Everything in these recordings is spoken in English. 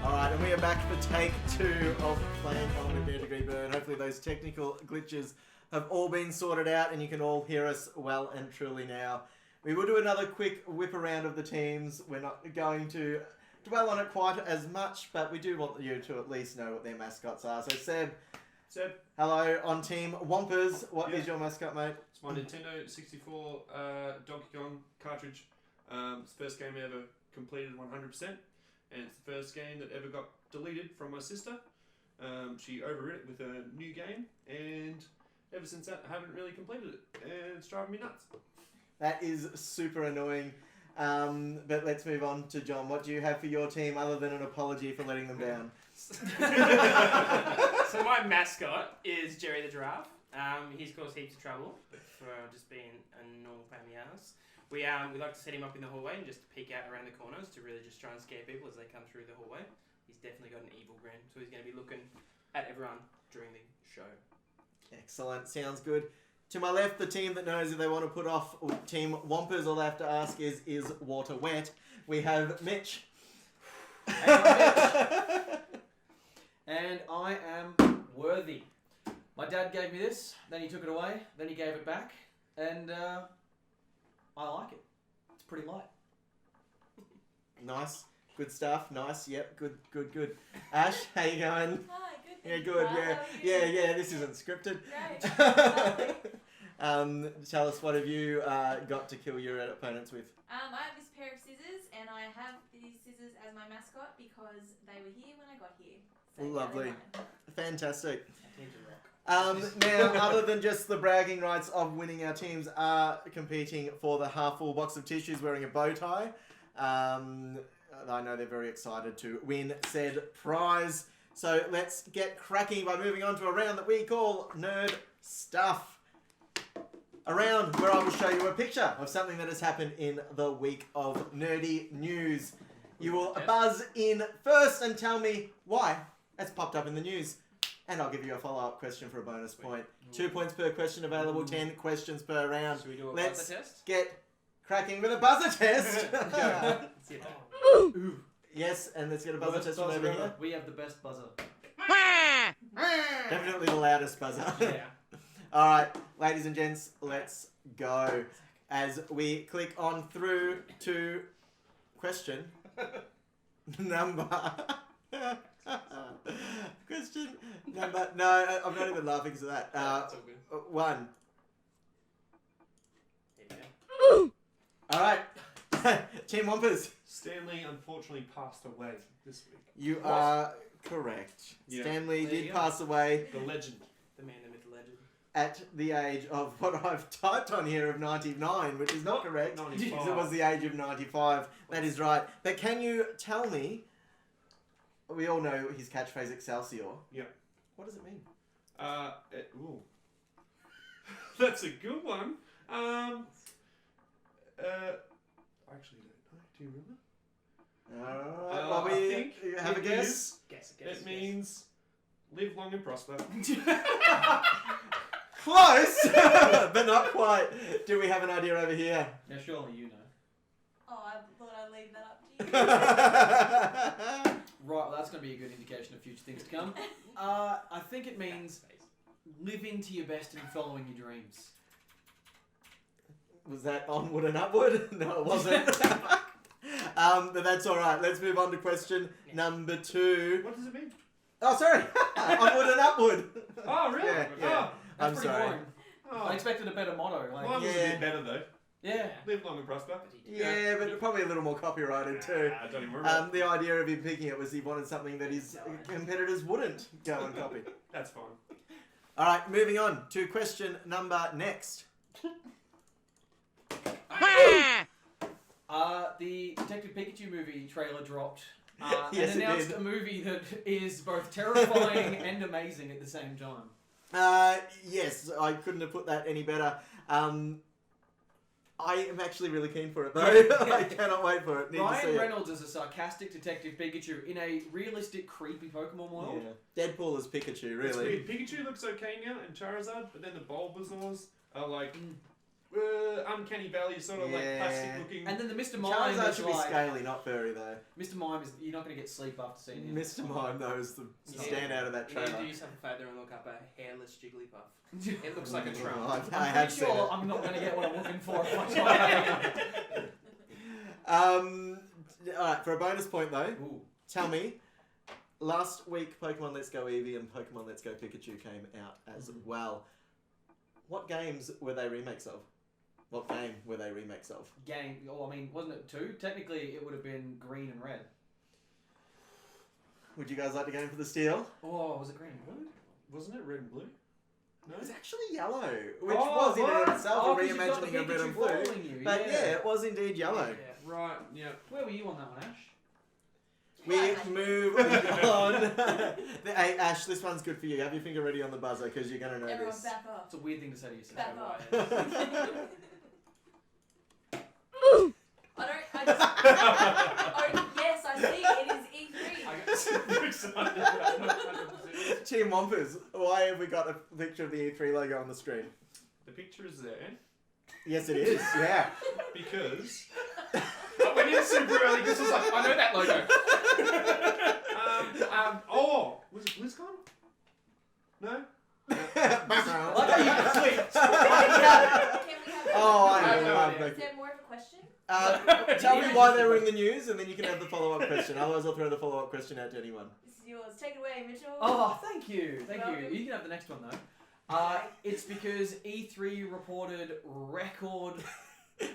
Alright, and we are back for take 2 of playing on with Dare Degree Burn. Hopefully those technical glitches have all been sorted out and you can all hear us well and truly now. We will do another quick whip around of the teams. We're not going to dwell on it quite as much, but we do want you to at least know what their mascots are. So Seb, hello. On Team Wampers, what is your mascot, mate? It's my Nintendo 64 Donkey Kong cartridge. It's the first game I ever completed 100%, and it's the first game that ever got deleted from my sister. She overwrit it with a new game, and ever since that, I haven't really completed it, and it's driving me nuts. That is super annoying. But let's move on to John. What do you have for your team other than an apology for letting them down? So my mascot is Jerry the Giraffe. He's caused heaps of trouble for just being a normal pain in the ass. We like to set him up in the hallway and just peek out around the corners to really just try and scare people as they come through the hallway. He's definitely got an evil grin, so he's going to be looking at everyone during the show. Excellent. Sounds good. To my left, the team that knows if they want to put off Team Wampers, all they have to ask is water wet? We have Mitch. Hey, I'm Mitch. And I am worthy. My dad gave me this, then he took it away, then he gave it back, and I like it. It's pretty light. Nice. Good stuff. Nice. Yep. Good. Ash, how you going? Hi, good. Yeah, good. Yeah. This isn't scripted. Great. Tell us, what have you got to kill your opponents with? I have this pair of scissors, and I have these scissors as my mascot because they were here when I got here. So Lovely. Fantastic. Teams are rock. Now, other than just the bragging rights of winning, our teams are competing for the half-full box of tissues wearing a bow tie. I know they're very excited to win said prize. So let's get cracking by moving on to a round that we call Nerd Stuff. A round where I will show you a picture of something that has happened in the week of nerdy news. You will buzz in first and tell me why it's popped up in the news. And I'll give you a follow-up question for a bonus point. 2 points per question available, 10 questions per round. Should we do a Let's buzzer test? get cracking with a buzzer test. Let's see it. Ooh. Yes, and let's get a buzzer Worst test from buzzer over ever. here. We have the best buzzer. Definitely the loudest buzzer. Yeah. All right, ladies and gents, let's go. As we click on through to question number... question number... No, I'm not even laughing to that. That's all good. 1. Here we go. All right. Team Wampers, Stanley unfortunately passed away this week. you are correct. Yeah. Stanley There you did go. pass away The legend. The man, the myth, the legend. at the age of what I've typed on here of 99, which is not correct. 95. It was the age of 95. That is right. But can you tell me, we all know his catchphrase Excelsior. Yeah. What does it mean? Ooh. That's a good one. I actually don't know. Do you remember? Alright, well, I we think have a it guess. Guess. It means live long and prosper. Close, but not quite. Do we have an idea over here? Now surely you know. Oh, I thought I'd leave that up to you. Right, well that's going to be a good indication of future things to come. I think it means living to your best and following your dreams. Was that onward and upward? No, it wasn't. But that's all right. Let's move on to question number 2. What does it mean? Oh, sorry. Onward and upward. Oh, really? Yeah. Oh, I'm That's pretty sorry. boring. oh. I expected a better motto. Like, Mine was a Yeah. bit better though. yeah. Live long and prosper. Yeah, but probably a little more copyrighted too. I don't even remember. The idea of him picking it was he wanted something that his competitors wouldn't go and copy. That's fine. All right, moving on to question number next. The Detective Pikachu movie trailer dropped Yes, and it announced did. a movie that is both terrifying and amazing at the same time. Yes, I couldn't have put that any better. I am actually really keen for it though. I cannot wait for it. Need to see Ryan it. Reynolds is a sarcastic Detective Pikachu in a realistic, creepy Pokemon world. Yeah. Deadpool is Pikachu, It's really. weird. Pikachu looks okay now and Charizard, but then the Bulbasaurs are like Uncanny Valley, sort of like Yeah. plastic looking. And then the Mr. Mime Charizard is should be like... scaly, not furry though. Mr. Mime is... You're not going to get sleep after seeing him. Mr. Mime though is the Yeah. standout of that You need to trailer. do yourself a favour and look up a hairless Jigglypuff. It looks like a Oh, Trump. I I'm have pretty seen sure it. I'm not going to get what I'm looking for if I try. Alright, for a bonus point though, Ooh. tell me, last week Pokemon Let's Go Eevee and Pokemon Let's Go Pikachu came out as well. What games were they remakes of? What game were they remakes of? Game... Oh, I mean, wasn't it 2? Technically, it would have been green and red. Would you guys like to go in for the steal? Oh, was it green and blue? Wasn't it red and blue? It was actually yellow, which Oh, was in and of what? itself Oh, a 'cause you've got the reimagining of red Pikachu and blue. following you, But yeah, it was indeed yellow. Yeah. Right. Yeah. Where were you on that one, Ash? We move on. Hey Ash, this one's good for you. Have your finger ready on the buzzer because you're gonna know Everyone this. back off. It's a weird thing to say to yourself. Back Yeah, off. right. Oh, yes, I see. It is E3. I got super excited. I'm not 100%. Team Wompers, why have we got a picture of the E3 logo on the screen? The picture is there Yes, it is. Yeah. because I went in super early because I was like, I know that logo. was it BlizzCon? No. Like how you clicked. Can we have Oh, I I have no love idea. Is that. there more of a question? Tell me why they were in the news, and then you can have the follow-up question. Otherwise, I'll throw the follow-up question out to anyone. This is yours. Take it away, Mitchell. Oh, thank you. Thank you. Welcome. You can have the next one, though. It's because E3 reported record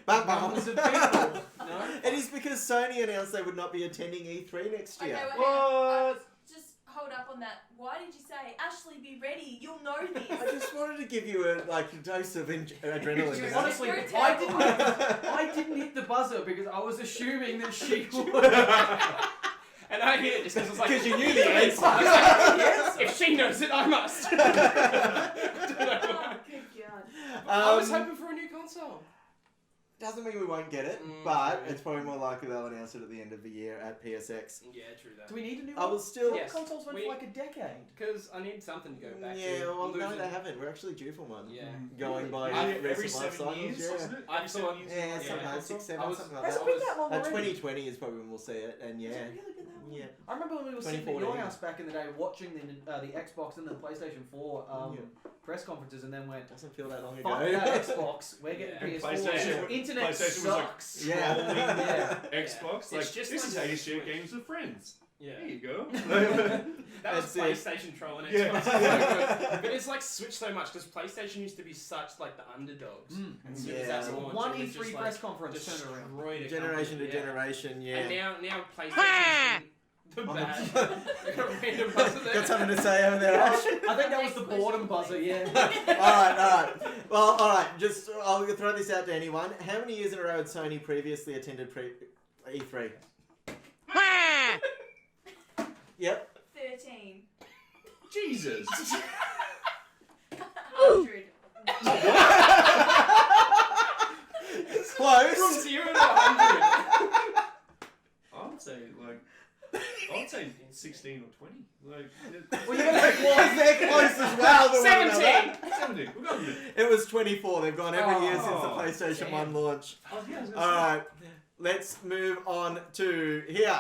numbers of people. No? It is because Sony announced they would not be attending E3 next year. Okay, well, hang on. Just hold up on that. Why did you say, Ashley, be ready? You'll know I this. just wanted to give you a dose of adrenaline. you know? Honestly, You're I didn't hit the buzzer because I was assuming that she would. And I hit it just because I was like, Because you knew the answer. I was like, if she knows it, I must. Oh, good God. I was hoping for a new console. Doesn't mean we won't get it, Mm, but true. it's probably more likely they'll announce it at the end of the year at PSX. Yeah, true that. Do we need a new I one? will still. Yes. Consoles went We- for like a decade. Because I need something to go back to. Yeah, well, no, Losing- they haven't. We're actually due for one. Yeah. Going by Every recent life 7 cycles, years, yeah. wasn't it? I Every thought- 7 years. Yeah, Yeah. something like 6, 7, I was- something like Has that. it been that long already? 2020 is probably when we'll see it, and yeah. Has it really been that long? Yeah. I remember when we were sitting at your 2014. house back in the day watching the Xbox and the PlayStation 4 press conferences and then went, Doesn't feel that long ago. fuck that Xbox, we're getting Yeah. PS4. PlayStation- Internet PlayStation was like, sucks. Yeah. Yeah. Xbox, It's like, just this like is how you Switch. share games with friends. Yeah. There you go. That was That's it. PlayStation trolling Xbox. Yeah. So good. But it's like switched so much because PlayStation used to be such like the underdogs. Mm. And as soon Yeah. as that So launched, One it was E3 just, press like, conference turned around. destroyed a Generation to company, yeah. generation, yeah. And now PlayStation's the On bad. the- I got a random buzzer there. Got something to say over there, Ash? I think that was the boredom buzzer, yeah. Alright. Well, alright, just, I'll throw this out to anyone. How many years in a row had Sony previously attended E3? Yep. 13. Jesus. 100. Close. From 0 to 100. I would say 16 or 20. Like, Well, they're close, they're close as well. to one another. 17. 17. We've got a bit. It was 24. They've gone every year since the Oh, PlayStation damn. 1 launch. I was gonna say. Alright, let's move on to here.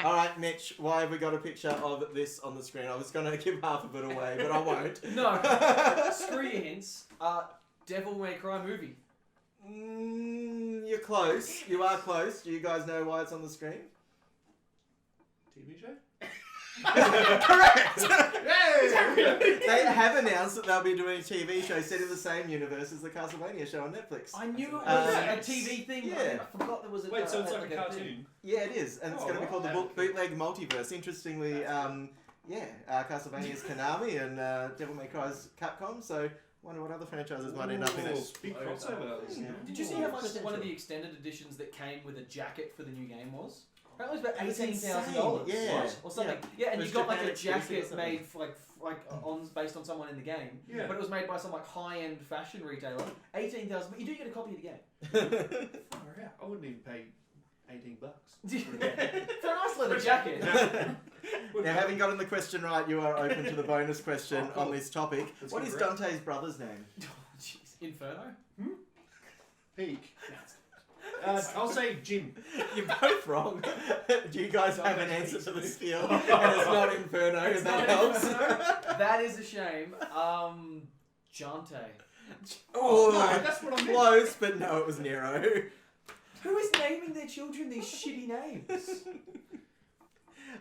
Alright, Mitch, why have we got a picture of this on the screen? I was going to give half of it away, but I won't. No, screw your hints. Devil May Cry movie. You're close. You are close. Do you guys know why it's on the screen? TV show? Correct! Hey! They have announced that they'll be doing a TV show set in the same universe as the Castlevania show on Netflix. I knew it was Uh, a TV thing. yeah. But I forgot there was a. Wait, so it's like a thing. cartoon? Yeah, it is, and it's Oh, going to be called the wow. Bootleg Multiverse. Interestingly, Castlevania's Konami and Devil May Cry's Capcom, so wonder what other franchises might end up in Ooh, it. Big crossover. Yeah. Did you see how much Potential. one of the extended editions that came with a jacket for the new game was? Apparently it was It was about $18,000. insane, yeah. Or something. Yeah. Yeah, and It you was got like Japan a exclusive or jacket something. made for based on someone in the game. Yeah. But it was made by some like high-end fashion retailer. 18,000. But you do get a copy of the game. Far out. I wouldn't even pay $18. For a nice leather jacket. Now, having gotten the question right, you are open to the bonus question Oh, cool. on this topic. That's What good, is right? Dante's brother's name? Oh, jeez. Inferno. Peak. I'll say Jim. You're both wrong. Do you guys have an answer to the steal? And it's not Inferno, if that helps. That is a shame. Jante. Oh, no, that's what I meant. close, but no, it was Nero. Who is naming their children these shitty names?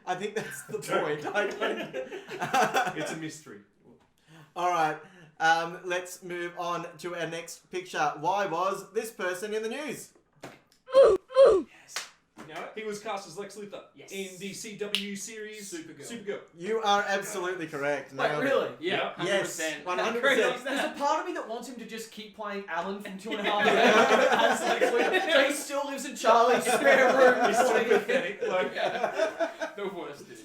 I think that's the point. I don't... It's a mystery. All right, let's move on to our next picture. Why was this person in the news? Yes. You know it? He was cast as Lex Luthor Yes. in the CW series Supergirl. You are absolutely correct. Wait, Nailed it. really? Yeah. Yes, 100%. 100%. There's a part of me that wants him to just keep playing Alan from 2.5 Years. As Lex Luthor. So he still lives in Charlie's spare room. He's so pathetic. Like, The worst, dude.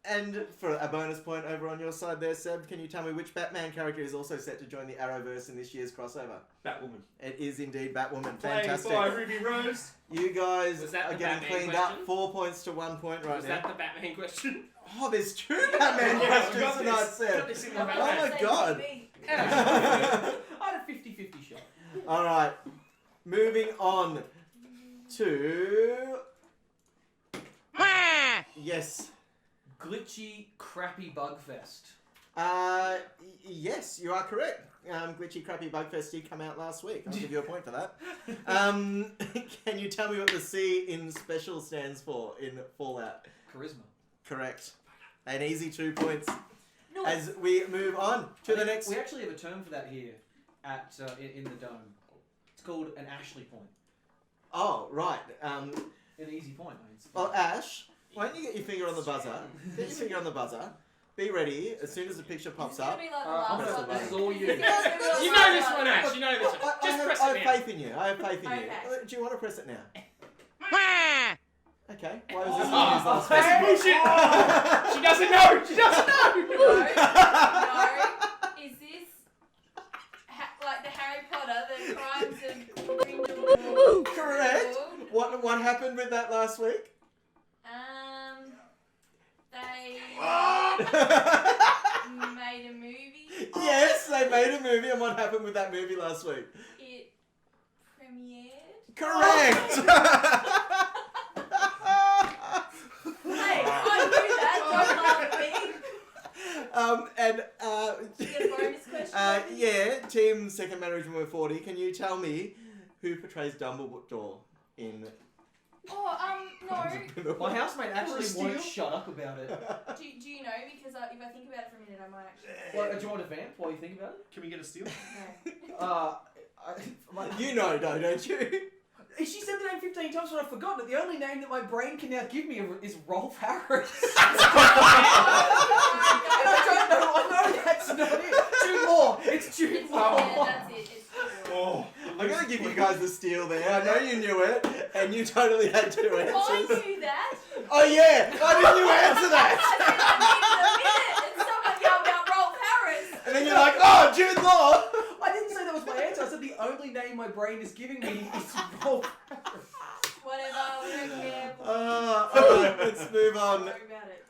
And for a bonus point over on your side there, Seb, can you tell me which Batman character is also set to join the Arrowverse in this year's crossover? Batwoman. It is indeed Batwoman. Played Fantastic. by Ruby Rose. You guys Was that are the getting Batman cleaned question? up. 4 points to 1 point right Was now. that the Batman question? Oh, there's 2 Batman Yeah, questions we got tonight, this. Got Seb. this in Oh my Oh Batman. my God. I had a 50-50 shot. All right, moving on to yes. Glitchy, crappy Bugfest. Yes, you are correct. Glitchy Crappy Bugfest did come out last week. I'll give you a point for that. Can you tell me what the C in special stands for in Fallout? Charisma. Correct. An easy 2 points. No. As we move on to the next. We actually have a term for that here at in the Dome. It's called an Ashley point. Oh, right. An easy point. I mean, Well, Ash, why don't you get your finger on the buzzer? Get your finger on the buzzer. Be ready as soon as the picture pops This is up. gonna be like the I'm last gonna- one. this is all you. This is gonna be the You last know this one, Ash. You know this one. I Just have, press I it have now. faith in you. I have faith in Okay. you. Do you want to press it now? Okay. Why was Oh, this not used last that's week? bullshit. She doesn't know. She doesn't know. No. Is this like the Harry Potter, the crimes of Grindelwald? Correct. What happened with that last week? They made a movie. Yes, they made a movie, and what happened with that movie last week? It premiered. Correct. Hey, I knew that. Don't laugh at me. You get a bonus question. Yeah, Team Second Management with 40. Can you tell me who portrays Dumbledore in? Oh, no. My housemate actually Steal? won't shut up about it. Do you know? Because if I think about it for a minute, I might actually. Well, do you want a vamp while you think about it? Can we get a steal? No. You know, though, don't you? She said the name 15 times, but I've forgotten it. The only name that my brain can now give me is Rolf Harris. And I don't know. I know that's not it. Jude Law. It's Jude It's, Law. yeah, that's it. It's Oh, I'm gonna give you guys the steal there. I know you knew it, and you totally had 2 I answers. knew that. Oh yeah! Why didn't you answer I that? said I needed a minute, and someone yelled out Rolf Harris. And then you're like, oh, Jude Law! I didn't say that was my answer. I said the only name my brain is giving me is Rolf Harris. Whatever, we don't care. Alright, let's move Don't on. worry about it.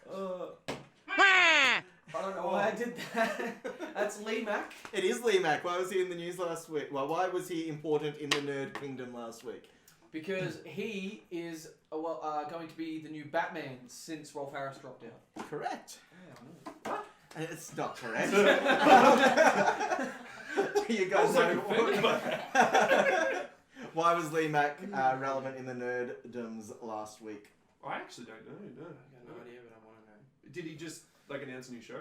I don't know why I did that. That's Lee Mack. It is Lee Mack. Why was he in the news last week? Well, why was he important in the Nerd Kingdom last week? Because he is going to be the new Batman since Rolf Harris dropped out. Correct. Yeah, I know. It's not correct. Do you guys Also know confirmed. why was Lee Mack relevant in the Nerddoms last week? I actually don't know. No. I got no idea, but I want to know. Did he just announce a new show?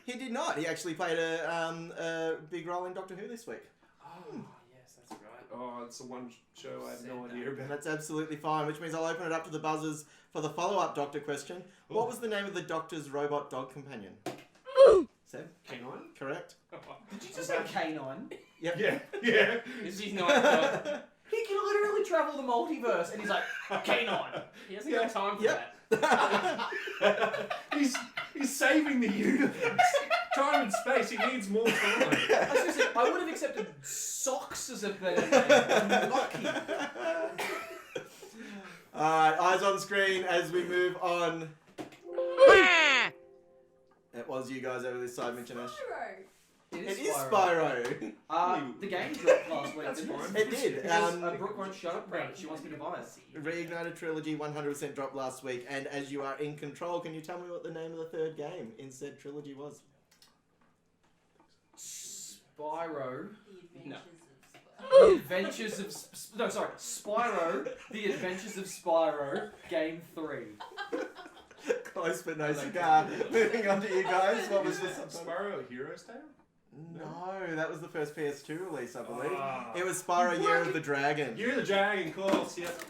He did not. He actually played a big role in Doctor Who this week. Oh, yes, that's right. Oh, it's the one show I have Said no that. idea And about. that's absolutely fine, which means I'll open it up to the buzzers for the follow-up Doctor question. What was the name of the Doctor's robot dog companion? Seb? K9? Correct? Did you just say K9? Yep. Yeah. This is not dog. He can literally travel the multiverse, and he's like, K9. He hasn't got time for Yep. that. He's saving the universe. Time and space. He needs more time. I was gonna say, I would have accepted Socks as a better name. Lucky. Alright, eyes on screen as we move on. It was you guys over this side, Mitch and Ash. Spyro. It is Spyro. The game dropped last week. That's didn't fine. It did. Because Brooke won't shut up about it. She wants me to buy it. Reignited Trilogy 100% dropped last week, and as you are in control, can you tell me what the name of the third game in said trilogy was? Spyro. The No. Adventures of Spyro. The Adventures of Spyro. Game 3. Close but no cigar. Moving on to you guys. What was Is the it subtitle? Spyro a Hero's Tale? No, that was the first PS2 release, I believe. Ah. It was Spyro Year of the Dragon. Year of the Dragon, of course. Yep.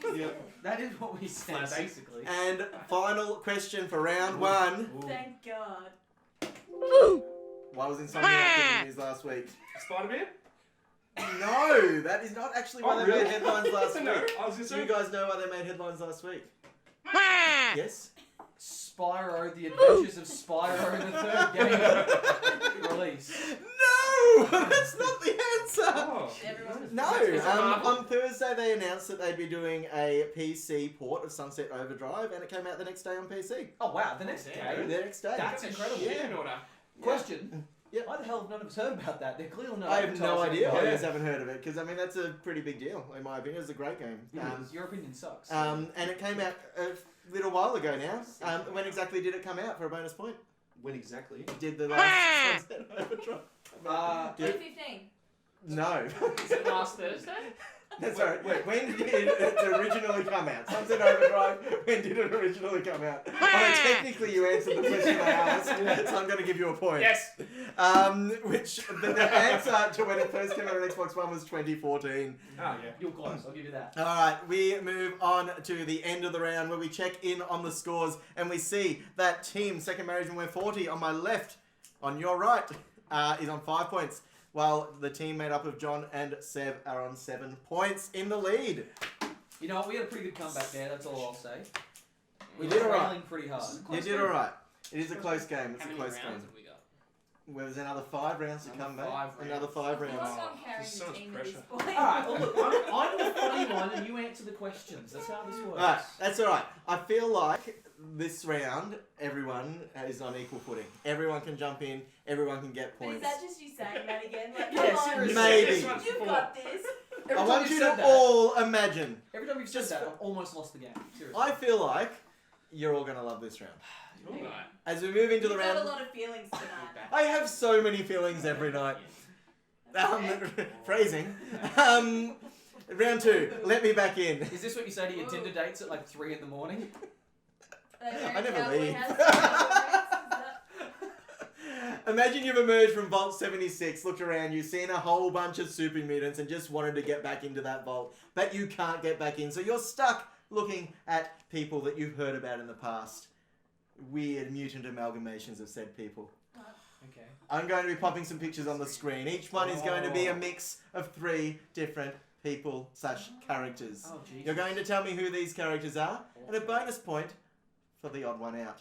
That is what we said, Classic. basically. And final question for round one. Thank God. Why was Insomniac in the news last week? Spider-Man? No, that is not actually why Oh, they really? made headlines last No, week. I was gonna say. You guys know why they made headlines last week? Yes? Spyro, The Adventures of Spyro, the third game release. No! That's not the answer! Oh. Everyone. No, Is it Marvel? on Thursday they announced that they'd be doing a PC port of Sunset Overdrive, and it came out the next day on PC. Oh wow, the next Yeah. day. The next day. That's incredible. Shit in order. Question. Yeah. Why the hell have none of us heard about that? They're clearly not I have no advertising idea it. why you Yeah. guys haven't heard of it, because I mean that's a pretty big deal in my opinion. It's a great game. Your opinion sucks. And it came out a little while ago now. When exactly did it come out for a bonus point? When exactly? Did the last Sunset Overdrive? Did it? 2015. No. Is it last Thursday? That's alright. Wait, when did it originally come out? Sunset Overdrive, when did it originally come out? Oh, technically you answered the question I asked, so I'm going to give you a point. Yes. Which, the answer to when it first came out on Xbox One was 2014. Ah, yeah. You're close, I'll give you that. Alright, we move on to the end of the round where we check in on the scores and we see that team, Second Marriage and We're 40 on my left, on your right, is on 5 points. While the team made up of John and Seb are on 7 points in the lead. You know what? We had a pretty good comeback there. That's all I'll say. We were did alright. trailing pretty hard. You did alright. It is a close game. It's How a many close rounds game. have we got? Well, there's another 5 rounds to come back. 5 Another rounds. 5 Who rounds. else I'm There's carrying so the much team at this pressure. point? Alright, well look, I'm the funny one and you answer the questions. That's how this works. Alright, that's alright. I feel like this round, everyone is on equal footing. Everyone can jump in, everyone can get But is points. that just you saying that again? Like, Yeah, come on, seriously. Maybe. This one's you've before. got this. Every I time want you've you said to that, all imagine. every time you've said just that, for- I've almost lost the game. Seriously. I feel like you're all going to love this round. Alright. As we move into You've the got a round, lot of feelings tonight. I have so many feelings every night. Okay. Phrasing. Round 2, let me back in. Is this what you say to your Tinder dates at like 3 in the morning? I never Cowboy leave. has some Imagine you've emerged from Vault 76, looked around you, seen a whole bunch of super mutants and just wanted to get back into that vault. But you can't get back in, so you're stuck looking at people that you've heard about in the past. Weird mutant amalgamations of said people. Okay. I'm going to be popping some pictures on the screen. Each one is going to be a mix of 3 different people / characters. Oh, jeez. You're going to tell me who these characters are, and a bonus point for the odd one out.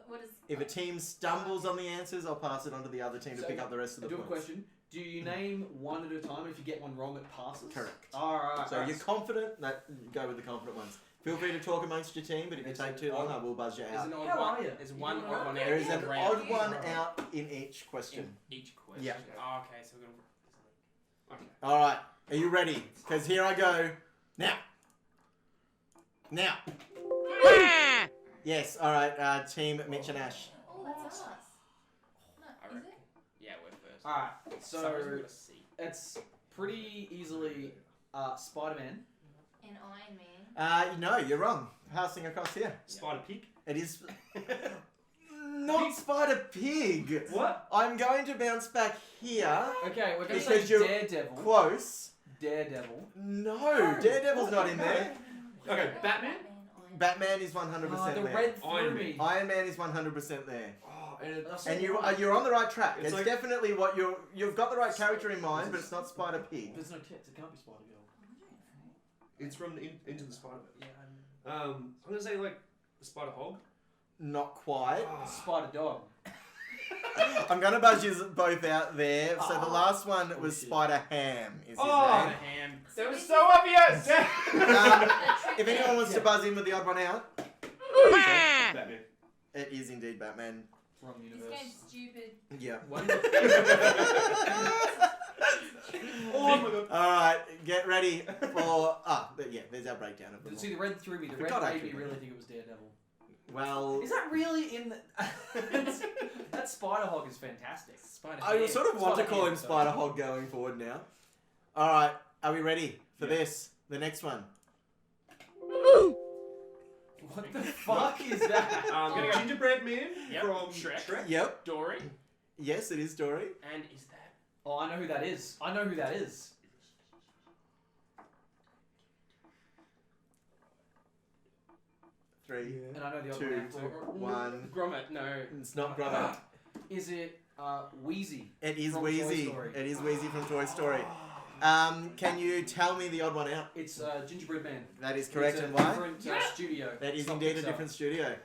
What is? If a team stumbles on the answers, I'll pass it on to the other team to So, pick up the rest of I the do have a points. question. Do you name one at a time? If you get one wrong, it passes? Correct. Alright. So you're confident, that go with the confident ones. Feel free to talk amongst your team, but if you take too long, I will buzz you There's out. an odd How one. are you? There's one You odd one know? out. There is an each round. odd one out in each question. In each question. Yeah. Oh, okay, so we're gonna. Okay. Alright, are you ready? Because here I go. Now. Now. Yes, alright, team Mitch and Ash. Oh, that's us. I No, is reckon. it? Yeah, we're first. Alright, So so we've got a C. it's pretty easily Spider-Man. And Iron Man. No, you're wrong. Passing across here. Spider Pig. It is not Spider Pig. What? I'm going to bounce back here. Okay, we're going to Because say you're Daredevil. Close. Daredevil. No, Daredevil's not in there. Okay, Batman? Batman is 100% The there. red threw Iron me. Iron Man is 100% there. Oh, and it, And you're on the right track. It's It's like- definitely what you've got the right character in mind, but it's not Spider Pig. There's no tits. It can't be Spider-Girl. it's from Into the Spider-Verse. Yeah. I'm gonna say like the Spider Hog. Not quite. Spider-Dog. I'm gonna buzz you both out there. So the last one was Bullshit. Spider Ham. Is his Oh. name. Ham. That was this so is- obvious. If anyone wants to buzz in with the odd one out, Batman. it is indeed Batman. Wrong This universe. game's stupid. Yeah. Oh my god. All right, get ready for. There's our breakdown of them. See, the red threw me. The Forgot I red made could me win. really think it was Daredevil. Well, Is that really in the... that Spider-Hog is fantastic. Spider. I sort of want to Spider call him Ham, sorry. Spider Hog going forward now. All right, are we ready for this? The next one. What the fuck is that? Gonna go Gingerbread Man Yep. from Shrek. Shrek. Yep. Dory. Yes, it is Dory. And is that? Oh, I know who that is. I know who that is. 3, And I know the other 2, one now too. 1. Gromit. No. It's not Gromit. Is it Wheezy? It is From Toy Wheezy. Story. It is Wheezy from Toy Story. Can you tell me the odd one out? It's Gingerbread Man. That is correct, It's a and why? different studio. That is It's not indeed a Pixar. different studio.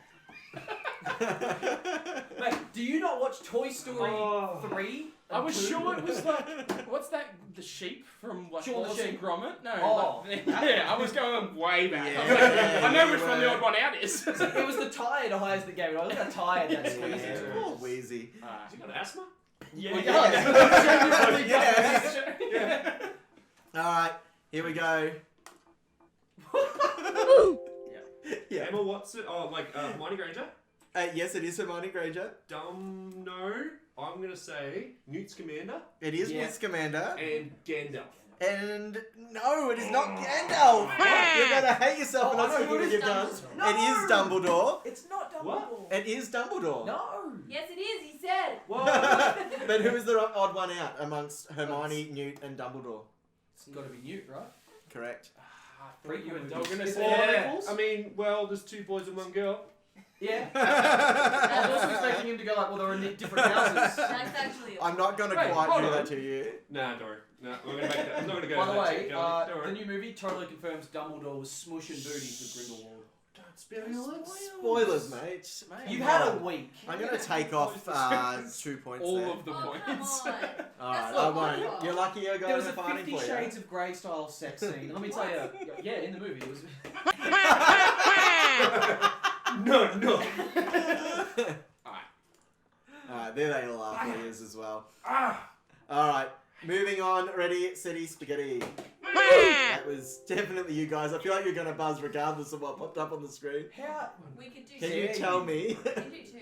Mate, do you not watch Toy Story Oh. 3? I was 2? sure it was like, what's that? The sheep from like Shaun the Wallace and Sheep. Gromit? No. Oh. like, yeah, I was going way back. I, was Yeah, like, I know you which one the were. odd one out is. It was the tired eyes that gave it. I look how tired that squeeze Yeah, is. poor Wheezy. Has he got asthma? Yeah. Well, Yes. Yeah. All right, here we go. Yeah. Emma Watson. Oh, like Hermione Granger. Yes, it is Hermione Granger. No. I'm gonna say Newt Scamander It is Yeah. Miss Commander. and Gandalf. And no, it is not Gandalf. You're gonna hate yourself for Oh, I not know thinking who of it your is, guns. Dumbledore. It is Dumbledore. It's not Dumbledore. What? It is Dumbledore. No. Yes, it is. He said. Whoa. But who is the odd one out amongst Hermione, Newt, and Dumbledore? It's got to be Newt, right? Correct. I thought you were Prequel gonna movies. say Is it all yeah. prequels? I mean, well, there's 2 boys and 1 girl. Yeah. I was also expecting him to go like, well, they're in different houses. That's actually. I'm not gonna Wait, quite hold do on. that to you. Nah, don't worry. No, I'm gonna make that. I'm not gonna go. By the to that way, chick, don't the worry. new movie totally confirms Dumbledore was smushing booties with Grindelwald. Don't spill it. Spoilers, mate. Mate. You've Come had on. a week. I'm gonna take off 2 points all there. of the Oh, points. come on. Alright, That's I not won't. Oliver. You're lucky you're There going was to a finding 50 for you. Shades of Grey style sex scene. Let me tell you, yeah, in the movie it was. No. Alright, there they all are for yours as well. Ah. Alright, moving on. Ready, steady, spaghetti. That was definitely you guys. I feel like you're going to buzz regardless of what popped up on the screen. How? We could do Can two. you tell me? We can do two.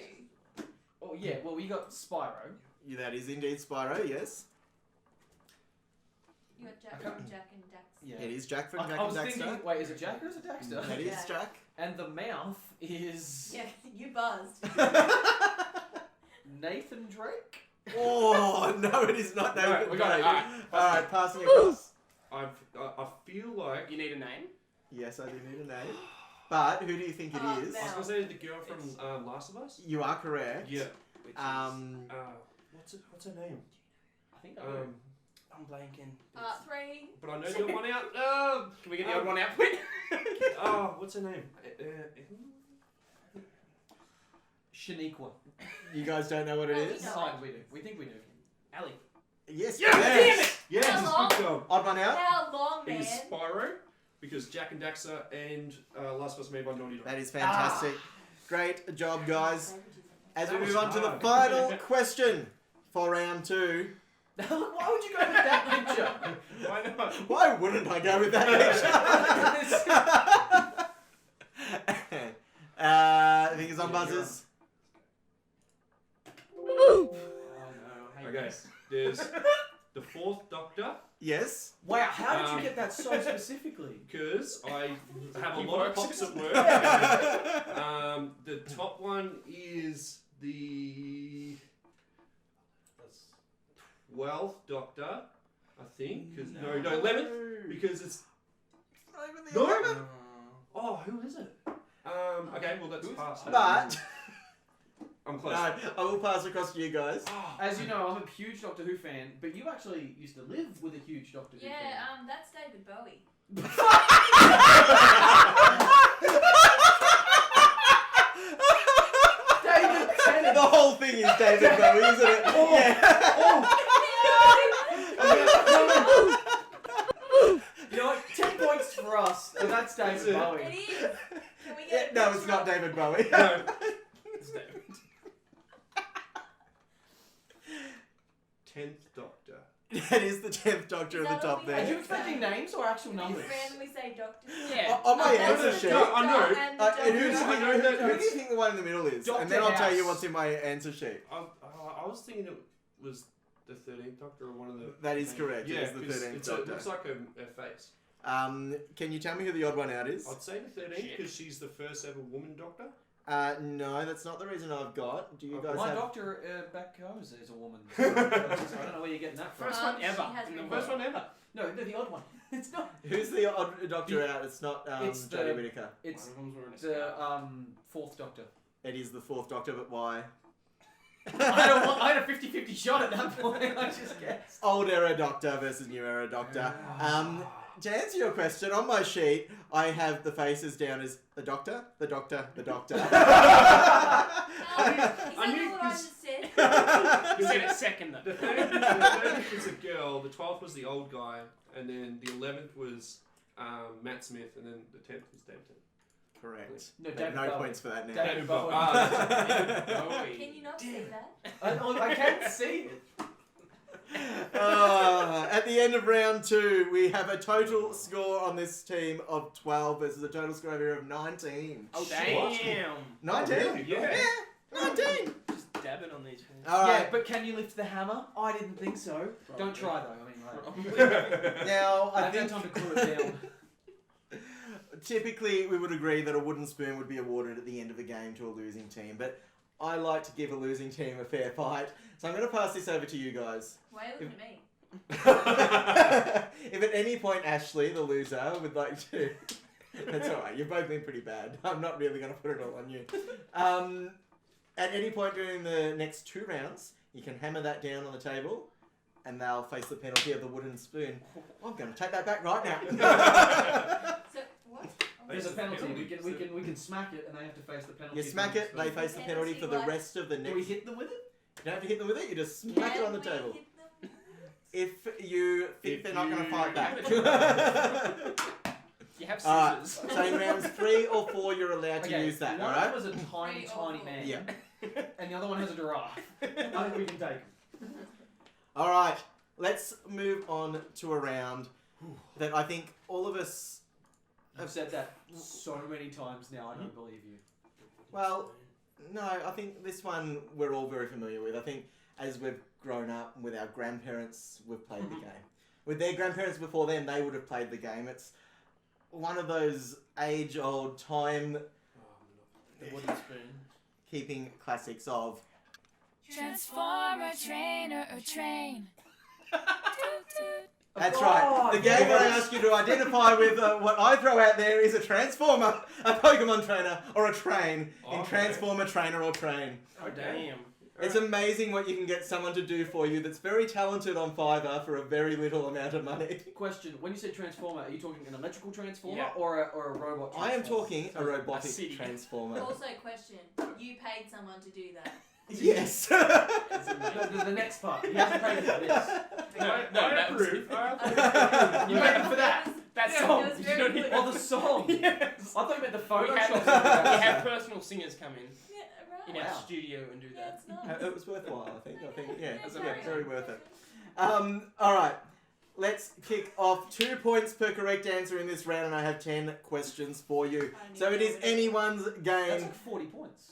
Oh yeah, well we got Spyro. That is indeed Spyro, yes. You got Jack, Okay. Jack and Dax. Yeah. It is Jack from I Jack was and Daxter. thinking, wait, is it Jack or is it Daxter? That is Yeah. Jack. And the mouth is Yeah, you buzzed. Nathan Drake. Oh, no, it is not No, David. we got it. Alright, Alright, passing across. I feel like. You need a name? Yes, I do need a name. But who do you think it Oh, is? Mel. I was gonna say the girl from Last of Us. You are correct. Yeah. Which What's her name? I think I know. I'm blanking. 3. But I know the other one out. Can we get the odd one out, please? What's her name? Shaniqua. You guys don't know what it Oh, we is? know. Fine, we do. We think we do. Ali. Yes, Yeah, yes. Yes, Hello? good job. Odd one out? How long, It man? is Spyro because Jack and Daxter and Last of Us made by Naughty Dog. That is fantastic. Great job, guys. As we That was move on to the hard. final question for round 2. Why would you go with that picture? Why not? Why wouldn't I go with that picture? Fingers on buzzers. Oh no. Hey, Okay, there's the 4th Doctor Yes. Wow, how did you get that so specifically? because I have a He lot of works. pops at work. The top one is the 12th Doctor, I think. 'Cause no, 11th because it's Not even the No. 11th. oh, who is it? Okay, well that's past. But I'm close. no, I will pass across to you guys. As you know, I'm a huge Doctor Who fan, but you actually used to live with a huge Doctor Who fan. Yeah, that's David Bowie. David Tennant. The whole thing is David Bowie, isn't it? You know what? 10 points for us, and that's David That's it. Bowie. It is. Can we Yeah, get no, it's not David Bowie. No. It's David. 10th Doctor. That is the 10th Doctor Is of the that top what we Are there. you expecting names or actual We numbers? randomly say doctor. Yeah. On my That's answer the sheet. No, I know. and the And who, do you doctor. I know think, that- who do you think the one in the middle is? Dr. And then I'll tell you House. what's in my answer sheet. I was thinking it was the 13th Doctor or one of the. That is correct. Yeah, It is the 'cause 13th it Doctor. looks like a face. Can you tell me who the odd one out is? I'd say the 13th Shit. because she's the first ever woman Doctor. No, that's not the reason I've got. Do you guys My have... doctor back home is a woman. I don't know where you're getting that from. First Um, one ever. she has in the been- world. First one ever. No, the odd one. It's not. Who's the odd doctor out? It's not It's Jodie the- Whittaker. It's One of them's wearing a the scarf. fourth doctor. It is the 4th Doctor, but why? I had a 50-50 shot at that point. I just guessed. Old era Doctor versus new era Doctor. To answer your question, on my sheet, I have the faces down as the Doctor, the Doctor, the Doctor. Is that I knew not what I 'cause- just said? You said it second though. The 13th was a girl, the 12th was the old guy, and then the 11th was Matt Smith, and then the 10th was David. Correct. No, But David no Bowie. points for that now. David Bowie. Can you not say that? I can't see it. At the end of round 2, we have a total score on this team of 12 versus a total score over here of 19. Oh What? damn! 19? really? Yeah. 19! Just dabbing on these things. All Yeah, right. but can you lift the hammer? I didn't think so. Don't try though. I mean, Now, I I have no think time to cool it down. typically we would agree that a wooden spoon would be awarded at the end of a game to a losing team, but I like to give a losing team a fair fight, so I'm going to pass this over to you guys. Why are you looking at me? If at any point Ashley, the loser, would like to... That's alright, you've both been pretty bad. I'm not really going to put it all on you. At any point during the next 2 rounds, you can hammer that down on the table, and they'll face the penalty of the wooden spoon. I'm going to take that back right now. So what? There's a penalty. Penalty. We can smack it, and they have to face the penalty. You smack it, they face the penalty for the rest of the Do next... we hit them with it? You don't have to hit them with it, you just smack it on the Can we table. hit them? If you think If they're not going to you- fight back. You have Alright, scissors. so in rounds 3 or 4 you're allowed to use that, one alright? of them is a tiny, Three or tiny four. man. Yeah. And the other one has a giraffe. I think we can take him. Alright, let's move on to a round that I think all of us... I've said that so many times now. I don't believe you. Well, no, I think this one we're all very familiar with. I think as we've grown up with our grandparents, we've played the game. With their grandparents before them, they would have played the game. It's one of those age-old time The wooden spoon. keeping classics of... Transformer, trainer, or train. That's Oh, right. The game where I yes. ask you to identify with what I throw out there is a transformer, a Pokemon trainer, or a train in Okay. Transformer, Trainer, or Train. Oh damn. It's amazing what you can get someone to do for you that's very talented on Fiverr for a very little amount of money. Question: when you say transformer, are you talking an electrical transformer Yeah. or a robot? I am transformer? talking a A robotic city. transformer. Also, question: you paid someone to do that? Yes. The next part. You have to pay for this. No, I that was approve. You paid for that. that Yeah, song. it was Did very you not good. hear Oh, the song. Yes. I thought you meant the We photo have, shops. we have personal singers come in Yeah, in right. our Wow. studio and do Yeah, that. it's not. It was worthwhile, I think. Yeah, It's very worth it. All right. Let's kick off. 2 points per correct answer in this round, and I have 10 questions for you. So it is anyone's That's game. like 40 points.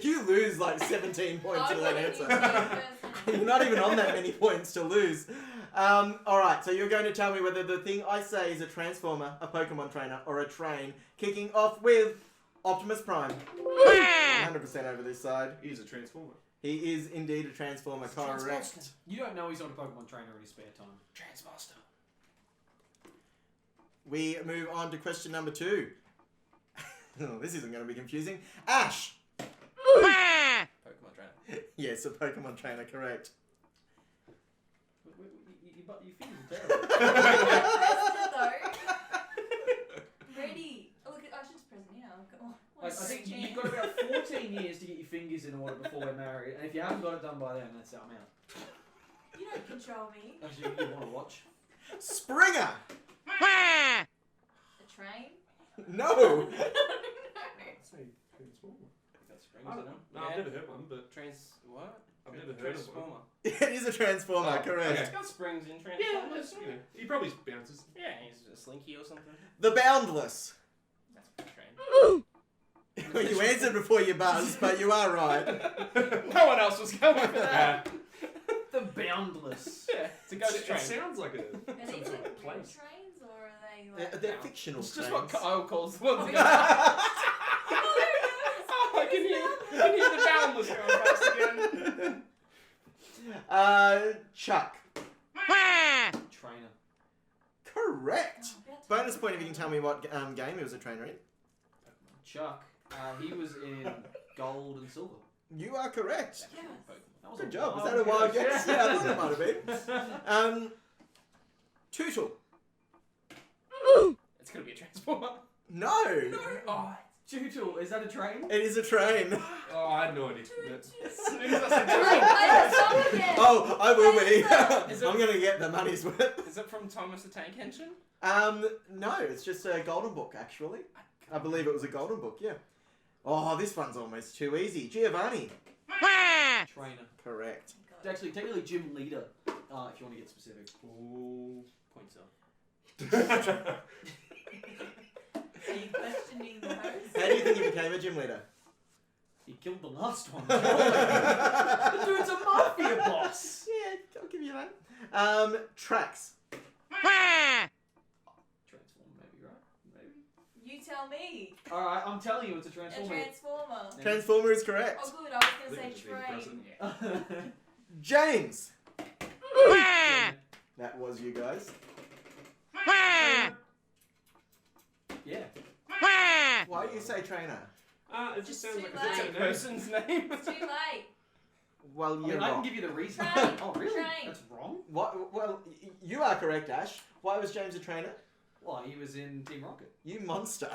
You lose like 17 points to that answer. answer. You're not even on that many points to lose. All right, so you're going to tell me whether the thing I say is a transformer, a Pokemon trainer, or a train. Kicking off with Optimus Prime. 100% over this side. He's a transformer. He is indeed a transformer, correct. You don't know he's on a Pokemon trainer in his spare time. Transmaster. We move on to question number 2. Oh, this isn't going to be confusing. Ash. Pokemon trainer. Yes, a Pokemon trainer, correct. You feel terrible. Ready. Oh, look, I should just press it now. I think you've got about 14 years to get your fingers in order before we're married, and if you haven't got it done by then, that's I'm out. You don't control me. Actually, you want to watch? Springer. A train? No. Say transformer. Got springs I in don't them. know. No, I've never heard one, but Trans. What? I've never heard of one. Transformer. It is a transformer, Oh, correct. okay. It's got springs in Yeah, Transformers. that's, he probably bounces. Yeah, he's a slinky or something. The Boundless. That's a train. Well, you answered before you buzzed, but you are right. No one else was going for that. The Boundless. Yeah, it's a ghost train. It sounds like Are a these some sort like of real place. trains or are they like? They're fictional It's just trains. what Kyle calls the ones Oh, that yeah. Oh, I can hear the boundless going past again. Chuck. Trainer. Correct. Oh, about to- Bonus point if you can tell me what game he was a trainer in. Chuck. He was in Gold and Silver. You are correct. Yes. That was Good a job. Was wild that a wild guess? guess. Yeah, I thought it might have been. Tootle. It's gonna be a transformer. No. Oh, Tootle, is that a train? It is a train. Oh, I had no idea. as soon as I said Play the song again. Oh, I will be. Is it- I'm going to get the money's worth. Is it from Thomas the Tank Engine? No, it's just a golden book, actually. I believe it was a golden book, yeah. Oh, this one's almost too easy. Giovanni. Trainer. Correct. It's actually technically gym leader, if you want to get specific. Ooh. Points up. Are you questioning the host? How do you think he became a gym leader? He killed the last one. The dude's a mafia boss. Yeah, I'll give you that. Tracks. Transform, maybe, right? Maybe. You tell me. Alright, I'm telling you it's a A transformer. transformer. Transformer is correct. Oh, good. I was going to say Living train. James. That was you guys. Yeah. Why do you say trainer? It just sounds like Too a It's a late. person's name. It's too late. Well, I mean, you're I can wrong. give you the reason. Train. Oh, really? Train. That's wrong? What? Well, you are correct, Ash. Why was James a trainer? Well, he was in Team Rocket. You monster.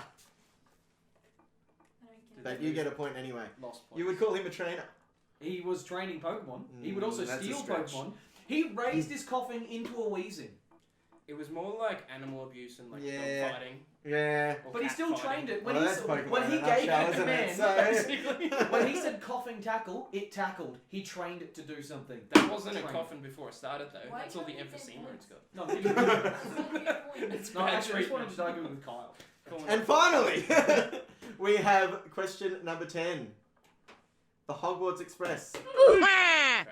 I don't get But it. you get a point anyway. Lost points. You would call him a trainer. He was training Pokemon. He would also that's a steal stretch. Pokemon. He raised his coughing into a wheezing. It was more like animal abuse and like Yeah. dog fighting. Yeah. Or But he cat still fighting. trained it. Well, When, that's he, Pokemon when he in a gave nutshell, it isn't it? command, So- Basically. when he said coughing tackle, it tackled. He trained it to do something. That wasn't a Train. coffin before it started though. Why That's all the can't you say emphysema it's got. No, I'm giving That's not your point. It's no, bad actually, I just wanted treatment. to argue with Kyle. Calling And it- finally, we have question number 10. The Hogwarts Express. Okay.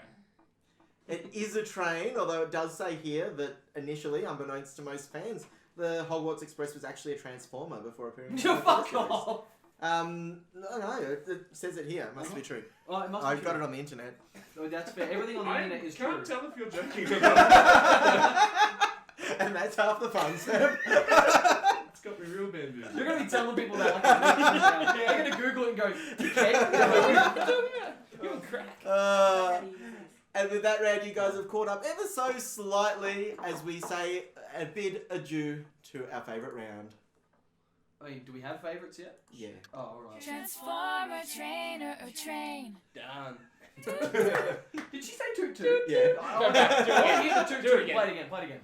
It is a train, although it does say here that initially, unbeknownst to most fans, the Hogwarts Express was actually a transformer before appearing. You fuck off. No, it says it here. It must be true. Oh, it must I've be got true. it on the internet. Oh, that's fair. Everything on the I internet is can't true. tell if you're joking or not. And that's half the fun, Seb. It's got me real bamboozled. You're gonna be telling people that like a week. They're gonna Google it and go, You're a crack. And with that round, you guys have caught up ever so slightly as we say a bid adieu to our favourite round. I mean, do we have favourites yet? Yeah. Oh, alright. Transformer, trainer, or train. Done. Did she say toot toot? Yeah. Go back, do it I again. hear the toot Do it toot. again. Play it again, play it again.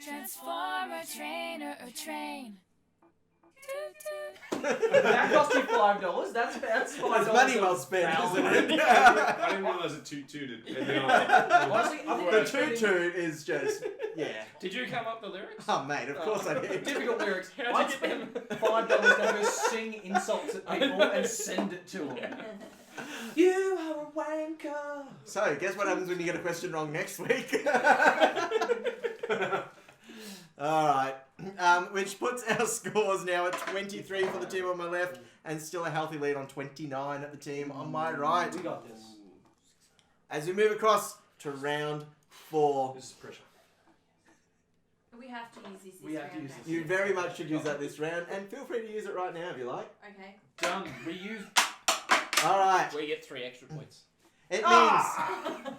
Transformer, trainer, or train. Toot toot. That cost you $5. That's $5. It's money well spent, isn't it? I didn't realise it tooted. And then Honestly, I think The that's toot toot is just, yeah. Did you come up with the lyrics? Oh, mate, of course I did. Difficult lyrics. How'd I'd you spend get them? $5 to go sing insults at people and send it to them. You are a wanker. So, guess what happens when you get a question wrong next week? Alright, which puts our scores now at 23 for the team on my left, and still a healthy lead on 29 at the team on my right. We got this. As we move across to round 4, This is pressure. We have to use this. We have to round, use don't this. you very much should use that this round, and feel free to use it right now if you like. Okay. Done. Reuse. Alright, We get 3 extra points. it means Ah!